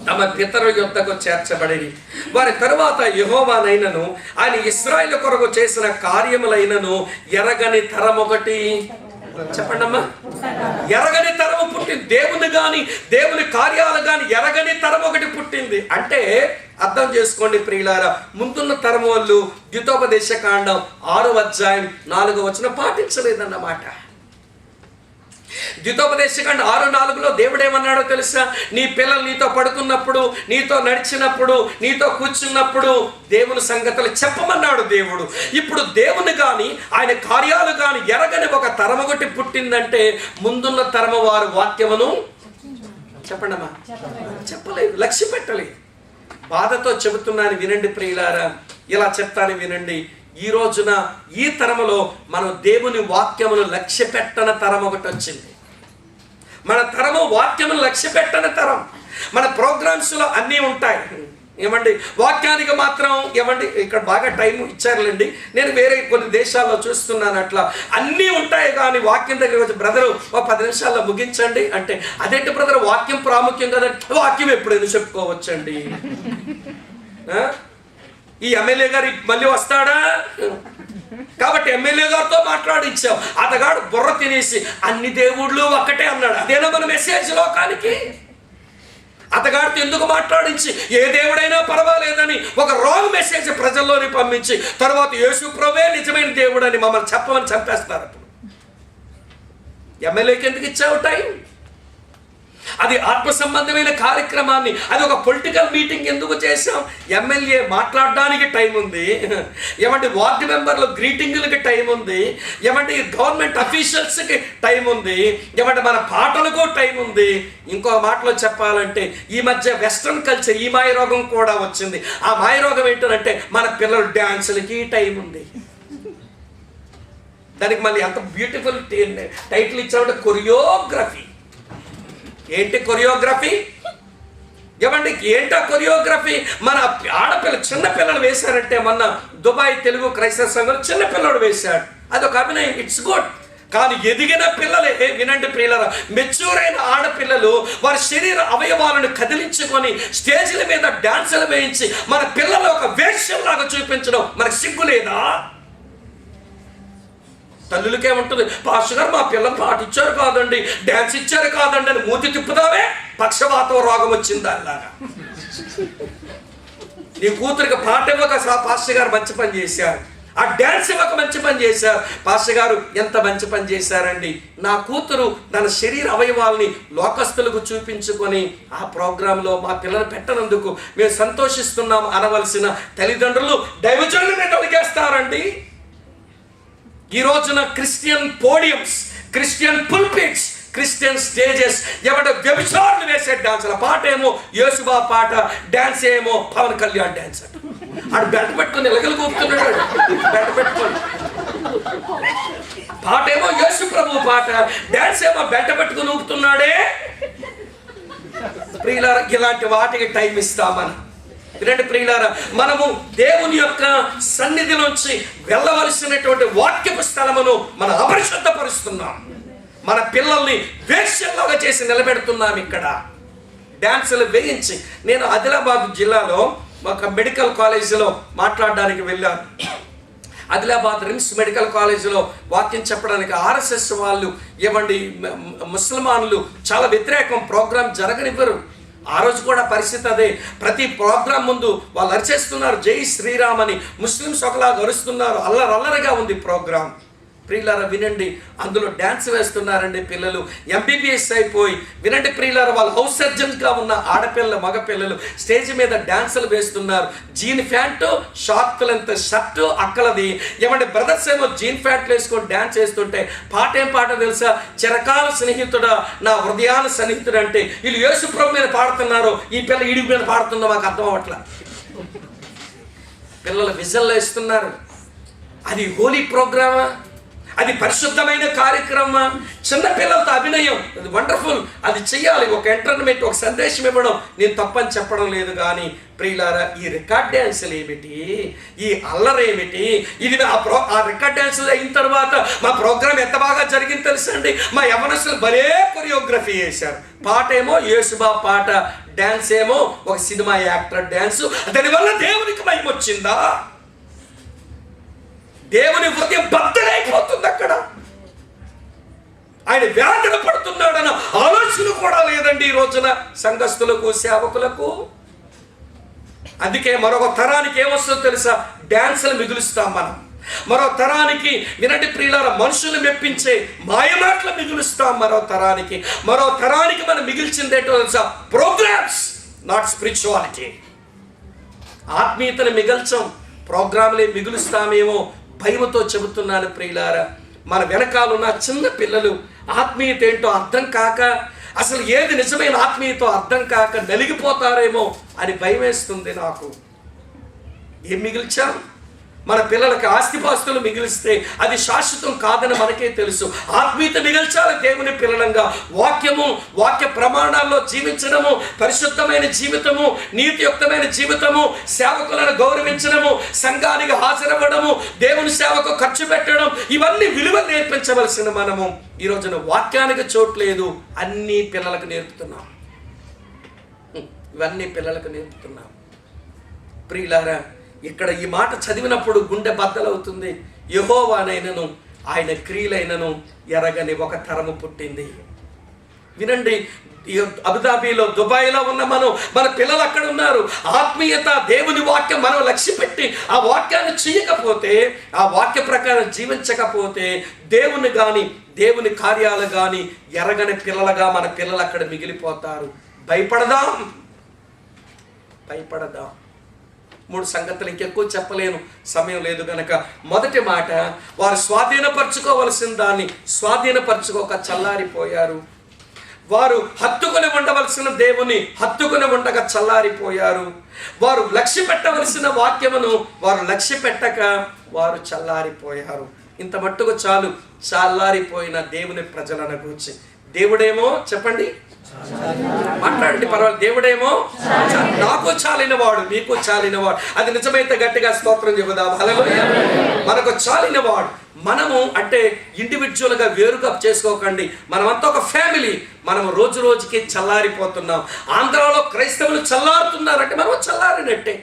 తమ పితరుల యొద్దకు చేర్చబడిరి. వారి తరువాత యెహోవానైనను ఆయన ఇశ్రాయేలు కొరకు చేసిన కార్యములైనను ఎరగని తరం ఒకటి. చెప్పండి అమ్మా. ఎరగని తరము పుట్టింది. దేవుని గాని దేవుని కార్యాలు గాని ఎరగని తరం ఒకటి పుట్టింది. అంటే అర్థం చేసుకోండి ప్రియులారా, ముందున్న తరం వాళ్ళు ద్వితోపదేశ కాండం 6వ అధ్యాయం 4వ వచనం పాటించలేదన్నమాట. ద్వితోపదేశకాండ 6:4లో దేవుడేమన్నాడో తెలుసా? నీ పిల్లలు నీతో పడుకున్నప్పుడు, నీతో నడిచినప్పుడు, నీతో కూర్చున్నప్పుడు దేవుని సంగతులు చెప్పమన్నాడు దేవుడు. ఇప్పుడు దేవుని కానీ ఆయన కార్యాలు కానీ ఎరగని ఒక తరం ఒకటి పుట్టిందంటే ముందున్న తరమ వారు వాక్యమును చెప్పండి అమ్మా చెప్పలేదు, లక్ష్య పెట్టలేదు. బాధతో చెబుతున్నాను వినండి ప్రియులారా, ఇలా చెప్తాను వినండి. ఈ రోజున ఈ తరములో మనం దేవుని వాక్యమును లక్ష్య పెట్టని తరం ఒకటి వచ్చింది. మన తరము వాక్యమును లక్ష్య పెట్టని తరం. మన ప్రోగ్రామ్స్లో అన్నీ ఉంటాయి ఏమండి, వాక్యానికి మాత్రం ఏమండి ఇక్కడ బాగా టైం ఇచ్చారులేండి. నేను వేరే కొన్ని దేశాల్లో చూస్తున్నాను, అట్లా అన్నీ ఉంటాయి. కానీ వాక్యం దగ్గర వచ్చి బ్రదరు ఒక 10 నిమిషాల్లో ముగించండి అంటే, అదేంటి బ్రదర్ వాక్యం ప్రాముఖ్యం కదా. వాక్యం ఎప్పుడైనా చెప్పుకోవచ్చండి. ఈ ఎమ్మెల్యే గారు మళ్ళీ వస్తాడా కాబట్టి ఎమ్మెల్యే గారితో మాట్లాడించావు. అతగాడు బుర్ర తినేసి అన్ని దేవుళ్ళు ఒక్కటే అన్నాడు. అదేనా మన మెసేజ్ లోకానికి? అతగాడితో ఎందుకు మాట్లాడించి ఏ దేవుడైనా పర్వాలేదని ఒక రాంగ్ మెసేజ్ ప్రజల్లోని పంపించి తర్వాత యేసు ప్రభువే నిజమైన దేవుడు అని మమ్మల్ని చెప్పమని చంపేస్తారు. అప్పుడు ఎమ్మెల్యేకి ఎందుకు ఇచ్చావు టైం? అది ఆత్మ సంబంధమైన కార్యక్రమాన్ని, అది ఒక పొలిటికల్ మీటింగ్ ఎందుకు చేసాం? ఎమ్మెల్యే మాట్లాడడానికి టైం ఉంది, ఏమంటే వార్డు మెంబర్లు గ్రీటింగులకి టైం ఉంది, ఏమంటే గవర్నమెంట్ అఫీషియల్స్కి టైం ఉంది, ఏమంటే మన పాటలకు టైం ఉంది. ఇంకో మాటలో చెప్పాలంటే ఈ మధ్య వెస్ట్రన్ కల్చర్ ఈ మాయరోగం కూడా వచ్చింది. ఆ మాయరోగం ఏంటంటే మన పిల్లలు డ్యాన్సులకి టైం ఉంది. దానికి మళ్ళీ ఎంత బ్యూటిఫుల్ టైటిల్ ఇచ్చామంటే కొరియోగ్రఫీ. ఏంటి కొరియోగ్రఫీ? ఏమండి ఏంటో కొరియోగ్రఫీ? మన ఆడపిల్ల చిన్నపిల్లలు వేశారంటే, మొన్న దుబాయ్ తెలుగు క్రైస్తవ సంఘం చిన్నపిల్లడు వేశాడు, అదొక అభినయం, ఇట్స్ గుడ్. కానీ ఎదిగిన పిల్లలే, వినండి ప్రియులారా, మెచ్యూర్ అయిన ఆడపిల్లలు వారి శరీర అవయవాలను కదిలించుకొని స్టేజ్ల మీద డాన్సులు వేయించి మన పిల్లలు ఒక వేష్యంలాగా చూపించడం మనకు సిగ్గు లేదా? తల్లులకేముంటుంది, పాస్టర్ గారు మా పిల్లలు పాట ఇచ్చారు కాదండి, డాన్స్ ఇచ్చారు కాదండి అని మూతి తిప్పుతావే, పక్షవాతం రోగం వచ్చింది అలాగా. నీ కూతురికి పాట ఇవ్వక పాస్టర్ గారు మంచి పని చేశారు, ఆ డ్యాన్స్ ఇవ్వక మంచి పని చేశారు. పాస్టర్ గారు ఎంత మంచి పని చేశారండి. నా కూతురు తన శరీర అవయవాల్ని లోకస్తులకు చూపించుకొని ఆ ప్రోగ్రాంలో మా పిల్లలు పెట్టనందుకు మేము సంతోషిస్తున్నాం అనవలసిన తల్లిదండ్రులు దైవజనులనే తొలగేస్తారండి. ఈ రోజున Christian podiums, Christian pulpits, Christian stages ఎవడ వ్యభిచారులు వేసే డాన్సుల పాట ఏమో యేసుబా పాట, డాన్స్ ఏమో పవన్ కళ్యాణ్ డాన్స్ అంట. ఆడు బెట్ట పెట్టుకుని ఎలగలు కూపుతున్నాడు, బెట్ట పెట్టుకొని. పాట ఏమో యేసు ప్రభు పాట, డాన్స్ ఏమో బెట్ట పెట్టుకుని ఊపుతున్నాడే. ప్రియులారా, ఇలాంటి వాటికి టైం ఇస్తామని. వినండి ప్రియులారా, మనము దేవుని యొక్క సన్నిధి నుంచి వెళ్ళవలసినటువంటి వాక్యపు స్థలమును మనం అపరిశుద్ధపరుస్తున్నాం. మన పిల్లల్ని వేశ్యల్లాగా చేసి నిలబెడుతున్నాం. ఇక్కడ డ్యాన్సులు వేయించి, నేను ఆదిలాబాద్ జిల్లాలో ఒక మెడికల్ కాలేజీలో మాట్లాడడానికి వెళ్ళాను. ఆదిలాబాద్ రిమ్స్ మెడికల్ కాలేజీలో వాక్యం చెప్పడానికి ఆర్ఎస్ఎస్ వాళ్ళు ఇవ్వండి, ముస్లిమాన్లు చాలా వ్యతిరేకం, ప్రోగ్రాం జరగనివ్వరు. ఆ రోజు కూడా పరిస్థితి అదే. ప్రతి ప్రోగ్రాం ముందు వాళ్ళు అరిచేస్తున్నారు జై శ్రీరామ్ అని, ముస్లిమ్స్ ఒకలాగా అరుస్తున్నారు, అల్లరల్లరిగా ఉంది ప్రోగ్రాం. ప్రియులారా వినండి, అందులో డ్యాన్స్ వేస్తున్నారండి పిల్లలు, ఎంబీబీఎస్ అయిపోయి. వినండి ప్రియులారా, వాళ్ళు హౌస్ సర్జన్స్గా ఉన్న ఆడపిల్లలు మగపిల్లలు స్టేజ్ మీద డ్యాన్సులు వేస్తున్నారు. Jean pant, short length shirt అక్కలది. ఏమంటే బ్రదర్స్ ఏమో జీన్ ప్యాంట్లు వేసుకొని డ్యాన్స్ వేస్తుంటే పాట ఏం పాట తెలుసా? చిరకాల స్నేహితుడా నా హృదయాల సన్నిహితుడు అంటే వీళ్ళు యేసుప్రభు మీద పాడుతున్నారు, ఈ పిల్ల ఈడి మీద పాడుతుందో మాకు అర్థం అవ్వట్లా. పిల్లలు విజల్లో వేస్తున్నారు. అది హోలీ ప్రోగ్రామా? అది పరిశుద్ధమైన కార్యక్రమం? చిన్న పిల్లలతో అభినయం, అది వండర్ఫుల్, అది చెయ్యాలి. ఒక ఎంటర్టైన్మెంట్, ఒక సందేశం ఇవ్వడం నేను తప్పని చెప్పడం లేదు. కానీ ప్రియులారా, ఈ రికార్డ్ డ్యాన్సులు ఏమిటి, ఈ అల్లరేమిటి? ఇది ఆ రికార్డ్ డ్యాన్సులు అయిన తర్వాత మా ప్రోగ్రాం ఎంత బాగా జరిగింది తెలుసండి. మా యవనస్తులు భలే కొరియోగ్రఫీ చేశారు. పాట ఏమో యేసుబా పాట, డ్యాన్స్ ఏమో ఒక సినిమా యాక్టర్ డ్యాన్సు. దానివల్ల దేవునికి మహిమ వచ్చిందా? దేవుని హృదయం బద్దలైపోతుంది. అక్కడ ఆయన వేదన పడుతున్నాడన్న ఆలోచన కూడా లేదండి ఈ రోజున సంఘస్థులకు, సేవకులకు. అందుకే మరొక తరానికి ఏమొస్తుందో తెలుసా? డ్యాన్సులు మిగులుస్తాం మనం. మరో తరానికి, వినండి ప్రియులారా, మనుషులు మెప్పించే మాయమాటలు మిగులుస్తాం మరో తరానికి. మరో తరానికి మనం మిగిల్చిందేటో తెలుసా? Programmes, not spirituality. ఆత్మీయతను మిగల్చం, ప్రోగ్రాంలే మిగులుస్తామేమో. భయముతో చెబుతున్నాను ప్రియులారా, మన వెనకాలన్న చిన్న పిల్లలు ఆత్మీయత ఏంటో అర్థం కాక, అసలు ఏది నిజమైన ఆత్మీయత అర్థం కాక నలిగిపోతారేమో అని భయం వేస్తుంది నాకు. ఏం మిగిల్చాం? మన పిల్లలకి ఆస్తిపాస్తులు మిగిలిస్తే అది శాశ్వతం కాదని మనకే తెలుసు. ఆత్మీయత మిగిల్చాలి దేవుని పిల్లలంగా. వాక్యము, వాక్య ప్రమాణాల్లో జీవించడము, పరిశుద్ధమైన జీవితము, నీతియుక్తమైన జీవితము, సేవకులను గౌరవించడము, సంఘానికి హాజరవ్వడము, దేవుని సేవకు ఖర్చు పెట్టడం, ఇవన్నీ విలువ నేర్పించవలసిన మనము ఈ రోజున వాక్యానికి చోట్లేదు. అన్నీ పిల్లలకు నేర్పుతున్నాం, ఇవన్నీ పిల్లలకు నేర్పుతున్నాం. ప్రియులారా, ఇక్కడ ఈ మాట చదివినప్పుడు గుండె బద్దలవుతుంది. యెహోవానైనను ఆయన క్రియలైనను ఎరగని ఒక తరము పుట్టింది. వినండి, అబుదాబిలో, దుబాయ్లో ఉన్న మన పిల్లలు అక్కడ ఉన్నారు. ఆత్మీయత, దేవుని వాక్యం మనం లక్ష్య పెట్టి ఆ వాక్యాన్ని చేయకపోతే, ఆ వాక్య ప్రకారం జీవించకపోతే దేవుని కానీ దేవుని కార్యాలు కానీ ఎరగని పిల్లలుగా మన పిల్లలు అక్కడ మిగిలిపోతారు. భయపడదాం. 3 సంగతులు ఇంకెక్కువ చెప్పలేను, సమయం లేదు గనక. మొదటి మాట, వారు స్వాధీనపరచుకోవలసిన దాన్ని స్వాధీనపరచుకోక చల్లారిపోయారు. వారు హత్తుకొని ఉండవలసిన దేవుని హత్తుకొని ఉండగా చల్లారిపోయారు. వారు లక్ష్య పెట్టవలసిన వాక్యమును వారు లక్ష్య పెట్టక వారు చల్లారిపోయారు. ఇంత మట్టుకు చాలు చల్లారిపోయిన దేవుని ప్రజలను గురించి. దేవుడేమో చెప్పండి, మాట్లాడండి పర్వాలేదు. దేవుడేమో నాకు చాలినవాడు, మీకు చాలినవాడు. అది నిజమైతే గట్టిగా స్తోత్రం చెబుదాం. హల్లెలూయా. మనకు చాలినవాడు. మనము అంటే ఇండివిజువల్గా వేరుగా చేసుకోకండి, మనమంతా ఒక ఫ్యామిలీ. మనం రోజు రోజుకి చల్లారిపోతున్నాం. ఆంధ్రాలో క్రైస్తవులు చల్లారుతున్నారంటే మనం చల్లారినట్టే.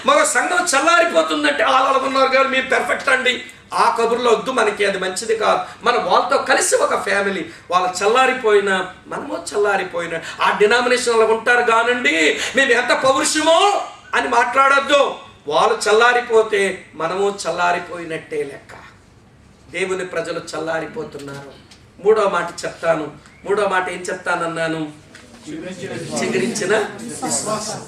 మరో సంఘం చల్లారిపోతుందంటే అలా ఉన్నారు కానీ మీరు పెర్ఫెక్ట్ అండి, ఆ కబుర్లో వద్దు, మనకి అది మంచిది కాదు. మనం వాళ్ళతో కలిసి ఒక ఫ్యామిలీ. వాళ్ళు చల్లారిపోయినా మనము చల్లారిపోయినా ఆ డినామినేషన్లో ఉంటారు కానండి మేము ఎంత పౌరుషమో అని మాట్లాడొద్దు. వాళ్ళు చల్లారిపోతే మనము చల్లారిపోయినట్టే లెక్క. దేవుని ప్రజలు చల్లారిపోతున్నారు. మూడో మాట చెప్తాను. మూడో మాట ఏం చెప్తానన్నాను? చిగురించిన విశ్వాసం.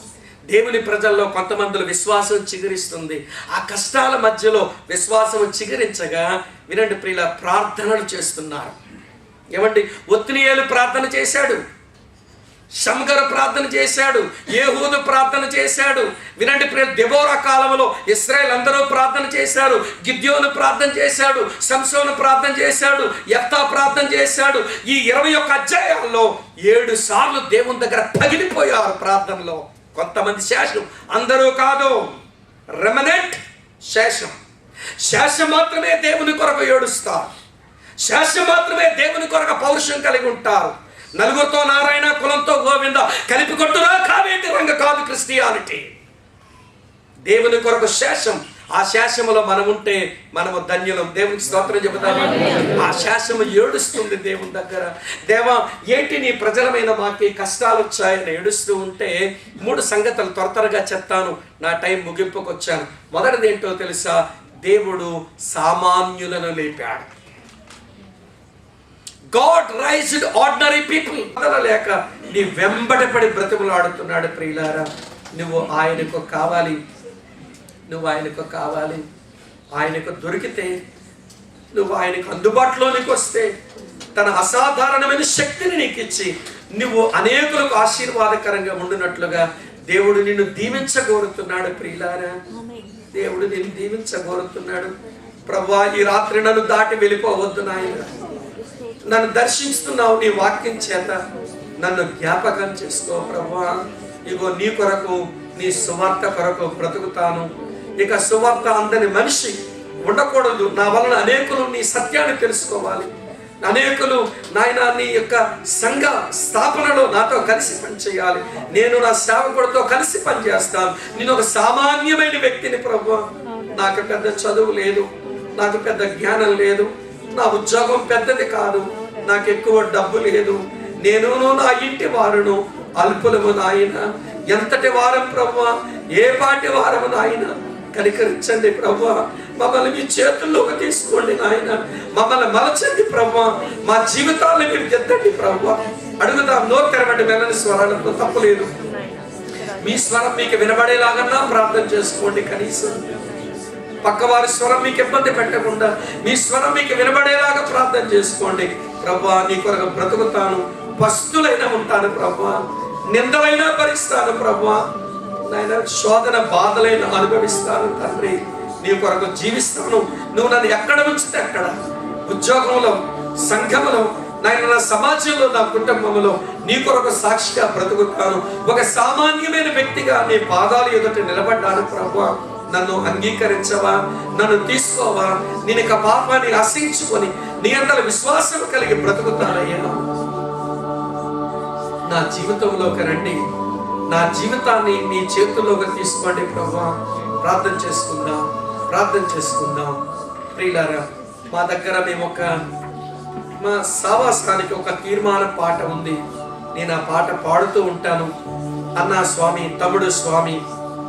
దేవుని ప్రజల్లో కొంతమందిలో విశ్వాసం చిగురిస్తుంది. ఆ కష్టాల మధ్యలో విశ్వాసం చిగురించగా వినండి ప్రియుల, ప్రార్థనలు చేస్తున్నారు. ఏమండి, ఒత్నియేలు ప్రార్థన చేశాడు, షమ్గరు ప్రార్థన చేశాడు, ఏహూదు ప్రార్థన చేశాడు. వినండి ప్రియుల, దెబోరా కాలంలో ఇశ్రాయేల్ అందరూ ప్రార్థన చేశారు. గిద్యోను ప్రార్థన చేశాడు, సంసోను ప్రార్థన చేశాడు, యెఫ్తా ప్రార్థన చేశాడు. ఈ 21 అధ్యాయాల్లో 7 సార్లు దేవుని దగ్గర పగిలిపోయారు ప్రార్థనలో. కొంతమంది శేషం, అందరూ కాదు, రెమనెంట్ శేషం. శేషం మాత్రమే దేవుని కొరకు ఏడుస్తారు, శేషం మాత్రమే దేవుని కొరకు పౌరుషం కలిగి ఉంటారు. నలుగురితో నారాయణ, కులంతో గోవింద, కలిపి కొట్టురా కావేటి రంగ కాదు క్రిస్టియానిటీ. దేవుని కొరకు శేషం. ఆ శేషములో మనం ఉంటే మనము ధన్యులం. దేవునికి స్తోత్రం చెబుతాము. ఆ శేషము ఏడుస్తుంది దేవుని దగ్గర. దేవా, ఏంటి నీ ప్రజలమైన మాకు కష్టాలు వచ్చాయని ఏడుస్తూ ఉంటే 3 సంగతులు త్వరగా చెప్తాను, నా టైం ముగింపుకు వచ్చాను. మొదటిది ఏంటో తెలుసా? దేవుడు సామాన్యులను లేపాడు. God raised ordinary people. లేక నీ వెంబడపడి బ్రతిమలాడుతున్నాడు. ప్రియులారా, నువ్వు ఆయనకు కావాలి, నువ్వు ఆయనకు కావాలి. ఆయనకు దొరికితే, నువ్వు ఆయనకు అందుబాటులోనికి వస్తే, తన అసాధారణమైన శక్తిని నీకు ఇచ్చి నువ్వు అనేకులకు ఆశీర్వాదకరంగా ఉండినట్లుగా దేవుడు నిన్ను దీవించగోరుతున్నాడు. ప్రియులారా, దేవుడు నిన్ను దీవించగోరుతున్నాడు. ప్రభువా, ఈ రాత్రి నన్ను దాటి వెళ్ళిపోవద్దు నాయన, నన్ను దర్శిస్తున్నావు నీ వాక్యం చేత, నన్ను జ్ఞాపకం చేసుకో ప్రభువా. ఇగో నీ కొరకు, నీ సువార్త కొరకు బ్రతుకుతాను. ఇక సువార్త అందని మనిషి ఉండకూడదు. నా వలన అనేకులు నీ సత్యాన్ని తెలుసుకోవాలి. అనేకులు నాయన నీ యొక్క సంఘ స్థాపనలో నాతో కలిసి పనిచేయాలి. నేను నా సేవకుడితో కలిసి పనిచేస్తాను. నేను ఒక సామాన్యమైన వ్యక్తిని ప్రభువా. నాకు పెద్ద చదువు లేదు, నాకు పెద్ద జ్ఞానం లేదు, నా ఉద్యోగం పెద్దది కాదు, నాకు ఎక్కువ డబ్బు లేదు, నేను నా ఇంటి వారును అల్పులము నాయన. ఎంతటి వారం ప్రభువా, ఏ పాటి వారము నాయన, కనికరించండి ప్రభువా. మమ్మల్ని మీ చేతుల్లోకి తీసుకోండి నాయన, మమ్మల్ని మలచండి ప్రభువా. మా జీవితాలను మీరు దిద్దండి ప్రభువా. అడుగుదాం, నోరు తెరవండి మెల్లని స్వరాలతో, తప్పులేదు. మీ స్వరం మీకు వినబడేలాగన్నా ప్రార్థన చేసుకోండి. కనీసం పక్కవారి స్వరం మీకు ఇబ్బంది పెట్టకుండా మీ స్వరం మీకు వినబడేలాగా ప్రార్థన చేసుకోండి. ప్రభువా, నీ కొరకు బ్రతుకుతాను, పస్తులైనా ఉంటాను ప్రభువా, నిందలైనా భరిస్తాను ప్రభువా, నాయన శోధన బాధలైనా అనుభవిస్తాను తండ్రి. నీ కొరకు జీవిస్తాను. నువ్వు నన్ను ఎక్కడ ఉంచితే అక్కడ, ఉద్యోగంలో, సంఘంలో, నాయన నా సమాజంలో, నా కుటుంబంలో నీ కొరకు సాక్షిగా బ్రతుకుతాను. ఒక సామాన్యమైన వ్యక్తిగా నీ పాదాలు ఎదుట నిలబడ్డాను ప్రభువా. నన్ను అంగీకరించవా, నన్ను తీసుకోవా. నేను ఇక పాపాన్ని ఆశించుకొని నీ అందరి విశ్వాసం కలిగి బ్రతుకుతానయ్యా. నా జీవితంలోకి రండి, నా జీవితాన్ని నీ చేతుల్లోకి తీసుకోండి ప్రభువా. ప్రార్థన చేసుకుందాం, ప్రార్థన చేసుకుందాం. ప్రియులారా, మా దగ్గర మేము మా సావాసానికి ఒక తీర్మాన పాట ఉంది. నేను ఆ పాట పాడుతూ ఉంటాను. అన్నా స్వామి, తమ్ముడు స్వామి,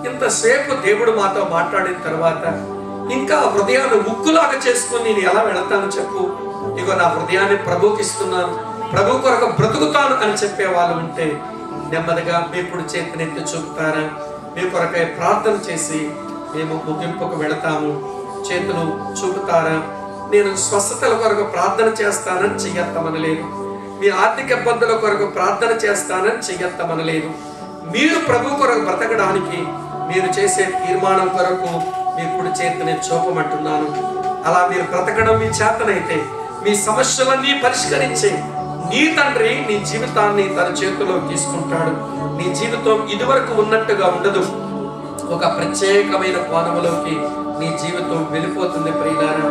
ఇంతసేపు దేవుడు మాతో మాట్లాడిన తర్వాత ఇంకా హృదయాన్ని ఉక్కులాగా చేసుకొని నేను ఎలా వెళతాను చెప్పు. ఇగో నా హృదయాన్ని ప్రభువుకి ఇస్తున్నాను, ప్రభు కొరకు బ్రతుకుతాను అని చెప్పే వాళ్ళు ఉంటే నెమ్మదిగా మీ కుడి చేతినెత్తి చూపుతారా? మీ కొరకై ప్రార్థన చేసి మేము ముగింపుకు వెళతాము. చేతులు చూపుతారా? నేను స్వస్థతల కొరకు ప్రార్థన చేస్తానని చెయ్యత్తమనలేదు, మీ ఆర్థిక ఇబ్బందుల కొరకు ప్రార్థన చేస్తానని చెయ్యత్తమనలేదు. మీరు ప్రభు కొరకు బ్రతకడానికి మీరు చేసే తీర్మానం కొరకు మీ కుడి చేతిని చూపమంటున్నాను. అలా మీరు బ్రతకడం మీ చేతనైతే మీ సమస్యలన్నీ పరిష్కరించే నీ తండ్రి నీ జీవితాన్ని తన చేతిలో తీసుకుంటాడు. నీ జీవితం ఇదివరకు ఉన్నట్టుగా ఉండదు, ఒక ప్రత్యేకమైన కోణంలోకి నీ జీవితం వెళ్ళిపోతుంది. ప్రియులారా,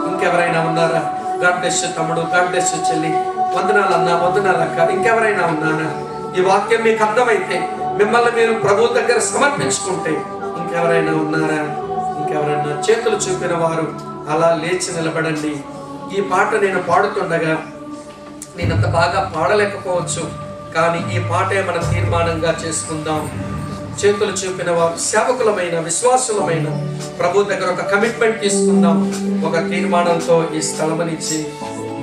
ఇంకెవరైనా ఉన్నారా? గాడ్ బ్లెస్ యు తమ్ముడు, గాడ్ బ్లెస్ యు చెల్లి, వందనాలు అన్న, వందనాలు అక్క. ఇంకెవరైనా ఉన్నారా? ఈ వాక్యం మీకు అర్థమైతే, మిమ్మల్ని మీరు ప్రభు దగ్గర సమర్పించుకుంటే ఇంకెవరైనా ఉన్నారా? ఇంకెవరైనా? చేతులు చూపిన వారు అలా లేచి నిలబడండి. ఈ పాట నేను పాడుతుండగా నేనంత బాగా పాడలేకపోవచ్చు, కానీ ఈ పాటే మన తీర్మానంగా చేసుకుందాం. చేతులు చూపిన వారు సేవకులమైన, విశ్వాసులమైన ప్రభు దగ్గర ఒక కమిట్మెంట్ తీసుకుందాం. ఒక తీర్మానంతో ఈ స్థలం నుంచి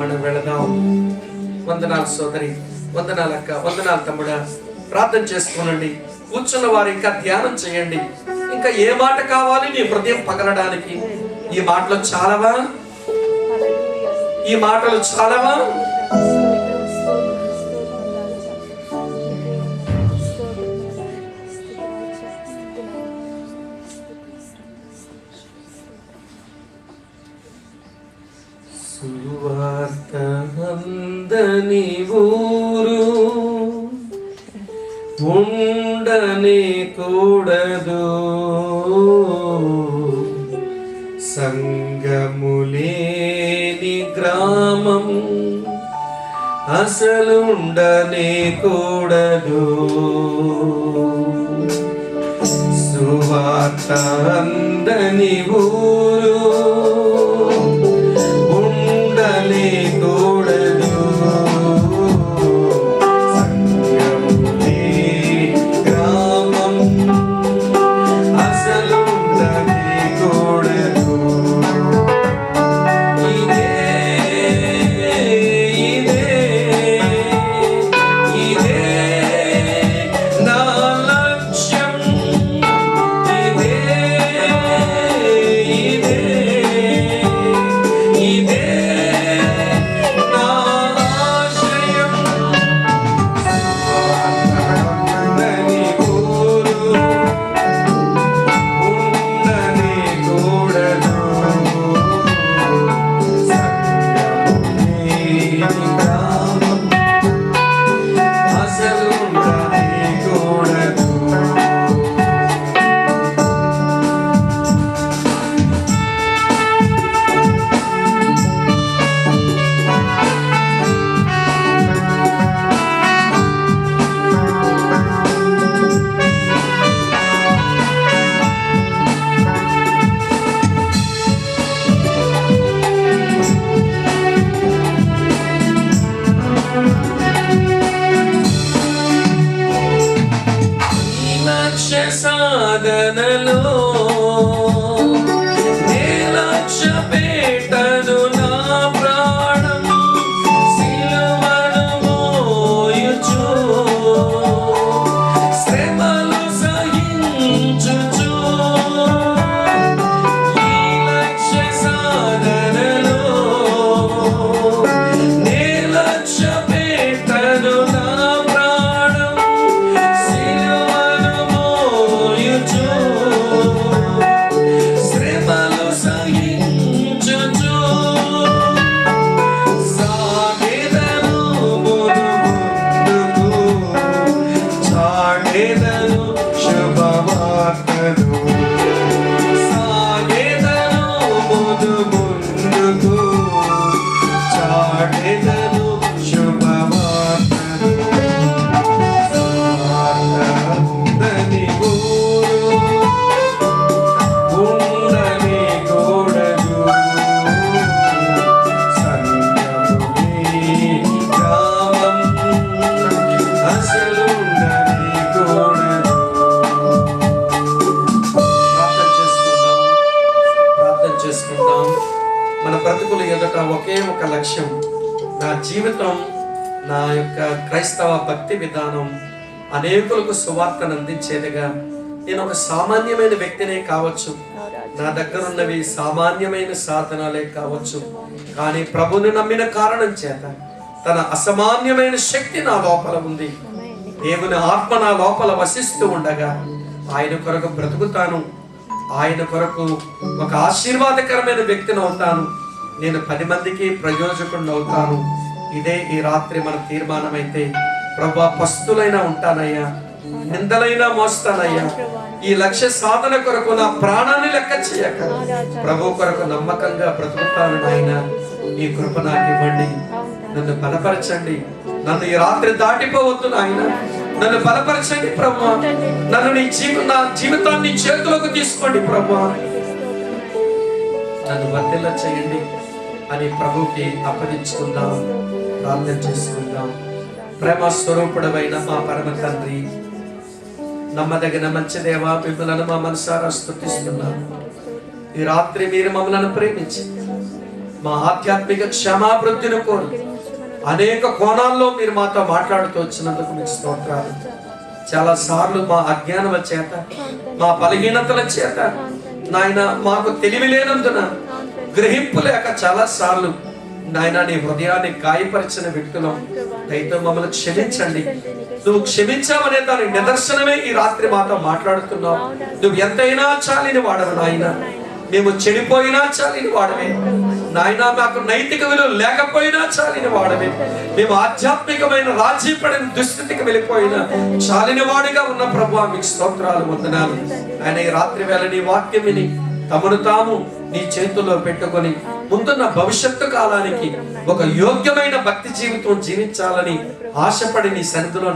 మనం వెళదాం. వందనాలు సోదరి, వందనాలు అక్క, వందనాలు తమ్ముడా. ప్రార్థన చేసుకోనండి. కూర్చున్న వారు ఇంకా ధ్యానం చేయండి. ఇంకా ఏ మాట కావాలి నీ హృదయం పగలడానికి? ఈ మాటలు చాలవా? ఈ మాటలు చాలవా? సువార్త అందని ఊరు ఉండని కూడదు, సంగములేని గ్రామం అసలుండనే కూడదు. సువార్త అందని ఊరు ఉండనే కూడదు, సంగములేని గ్రామం అసలుండనే కూడదు. సాధనలో లక్ష్య పెట్టను నా ప్రాణం, సిలువను మోయుచు శ్రమలు సహించుచు, ఈ లక్ష్య సాధనలో లక్ష్య పెట్టను నా ప్రాణం, సిలువను మోయుచు శ్రమలు సహించుచు, సాగెదను ముందుకు, చాటెదను శుభవార్తను, సాగెదను ముందుకు, చాటెదను శుభవార్తను. సువార్తందని ఊరు ఉండని కూడదు, సంగములేని గ్రామం అసలుండని కూడదు. ప్రార్థన చేసుకుందాం. మన బ్రతుకుల ఎదుట ఒకే ఒక లక్ష్యం. నా జీవితం, నా యొక్క క్రైస్తవ భక్తి విధానం అనేకులకు సువార్తను అందించేదిగా. నేను ఒక సామాన్యమైన వ్యక్తినే కావచ్చు, నా దగ్గర ఉన్నవి సామాన్యమైన సాధనాలే కావచ్చు, కానీ ప్రభుని నమ్మిన కారణం చేత తన అసామాన్యమైన శక్తి నా లోపల ఉంది. దేవుని ఆత్మ నా లోపల వసిస్తూ ఉండగా ఆయన కొరకు బ్రతుకుతాను. ఆయన కొరకు ఒక ఆశీర్వాదకరమైన వ్యక్తిని అవుతాను. నేను 10 మందికి ప్రయోజకుడిని అవుతాను. ఇదే ఈ రాత్రి మన తీర్మానం అయితే, ప్రభా పస్తులైనా ఉంటానయ్యా, నిందలైనా మోస్తానయ్యా. ఈ లక్ష్య సాధన కొరకు నా ప్రాణాన్ని లెక్క చేయక ప్రభు కొరకు నమ్మకంగా బ్రతుకుతాను నాయన. ఈ కృప నాకు ఇవ్వండి, నన్ను బలపరచండి. నన్ను ఈ రాత్రి దాటిపోవద్దు నాయన, నన్ను బలపరచండి ప్రభు. నన్ను నా జీవితాన్ని చేతులకు తీసుకోండి ప్రభు. నన్ను వర్ధిల్ల చేయండి అని ప్రభుకి అప్పగించుకుందాం, ప్రార్థన చేసుకుందాం. ప్రేమ స్వరూపుడమైన మా పరమ తండ్రి, నమ్మదగిన మంచి దేవా, మిమ్మల్ని మా మనసారా స్తుతిస్తున్నాను. ఈ రాత్రి మీరు మమ్మల్ని ప్రేమించి మా ఆధ్యాత్మిక క్షమాభివృద్ధిని కోరి అనేక కోణాల్లో మీరు మాతో మాట్లాడుతూ వచ్చినందుకు మీకు స్తోత్రాలు. చాలా సార్లు మా అజ్ఞానల చేత, మా బలహీనతల చేత నాయన మాకు తెలివి లేనందున, గ్రహింపు లేక చాలా సార్లు నాయన నీ హృదయాన్ని గాయపరిచిన వ్యక్తులు దయతో మమ్మల్ని క్షమించండి. నువ్వు క్షమించావనే దాని నిదర్శనమే ఈ రాత్రి మాతో మాట్లాడుతున్నావు. నువ్వు ఎంతైనా చాలిని వాడవు నాయన. మేము చెడిపోయినా చాలిని వాడవే నాయన. మాకు నైతిక విలువ లేకపోయినా చాలిని వాడవే. మేము ఆధ్యాత్మికమైన రాజీ పడిన దుస్థితికి వెళ్ళిపోయినా చాలిని వాడిగా ఉన్న ప్రభువా, మీకు స్తోత్రాలు, వందనాలు. ఆయన ఈ రాత్రి వేళ నీ వాక్యం విని తమను తాము నీ చేతుల్లో పెట్టుకొని ముందున్న భవిష్యత్తు కాలానికి ఒక యోగ్యమైన భక్తి జీవితం జీవించాలని ఆశపడి నీ సన్నిధిలో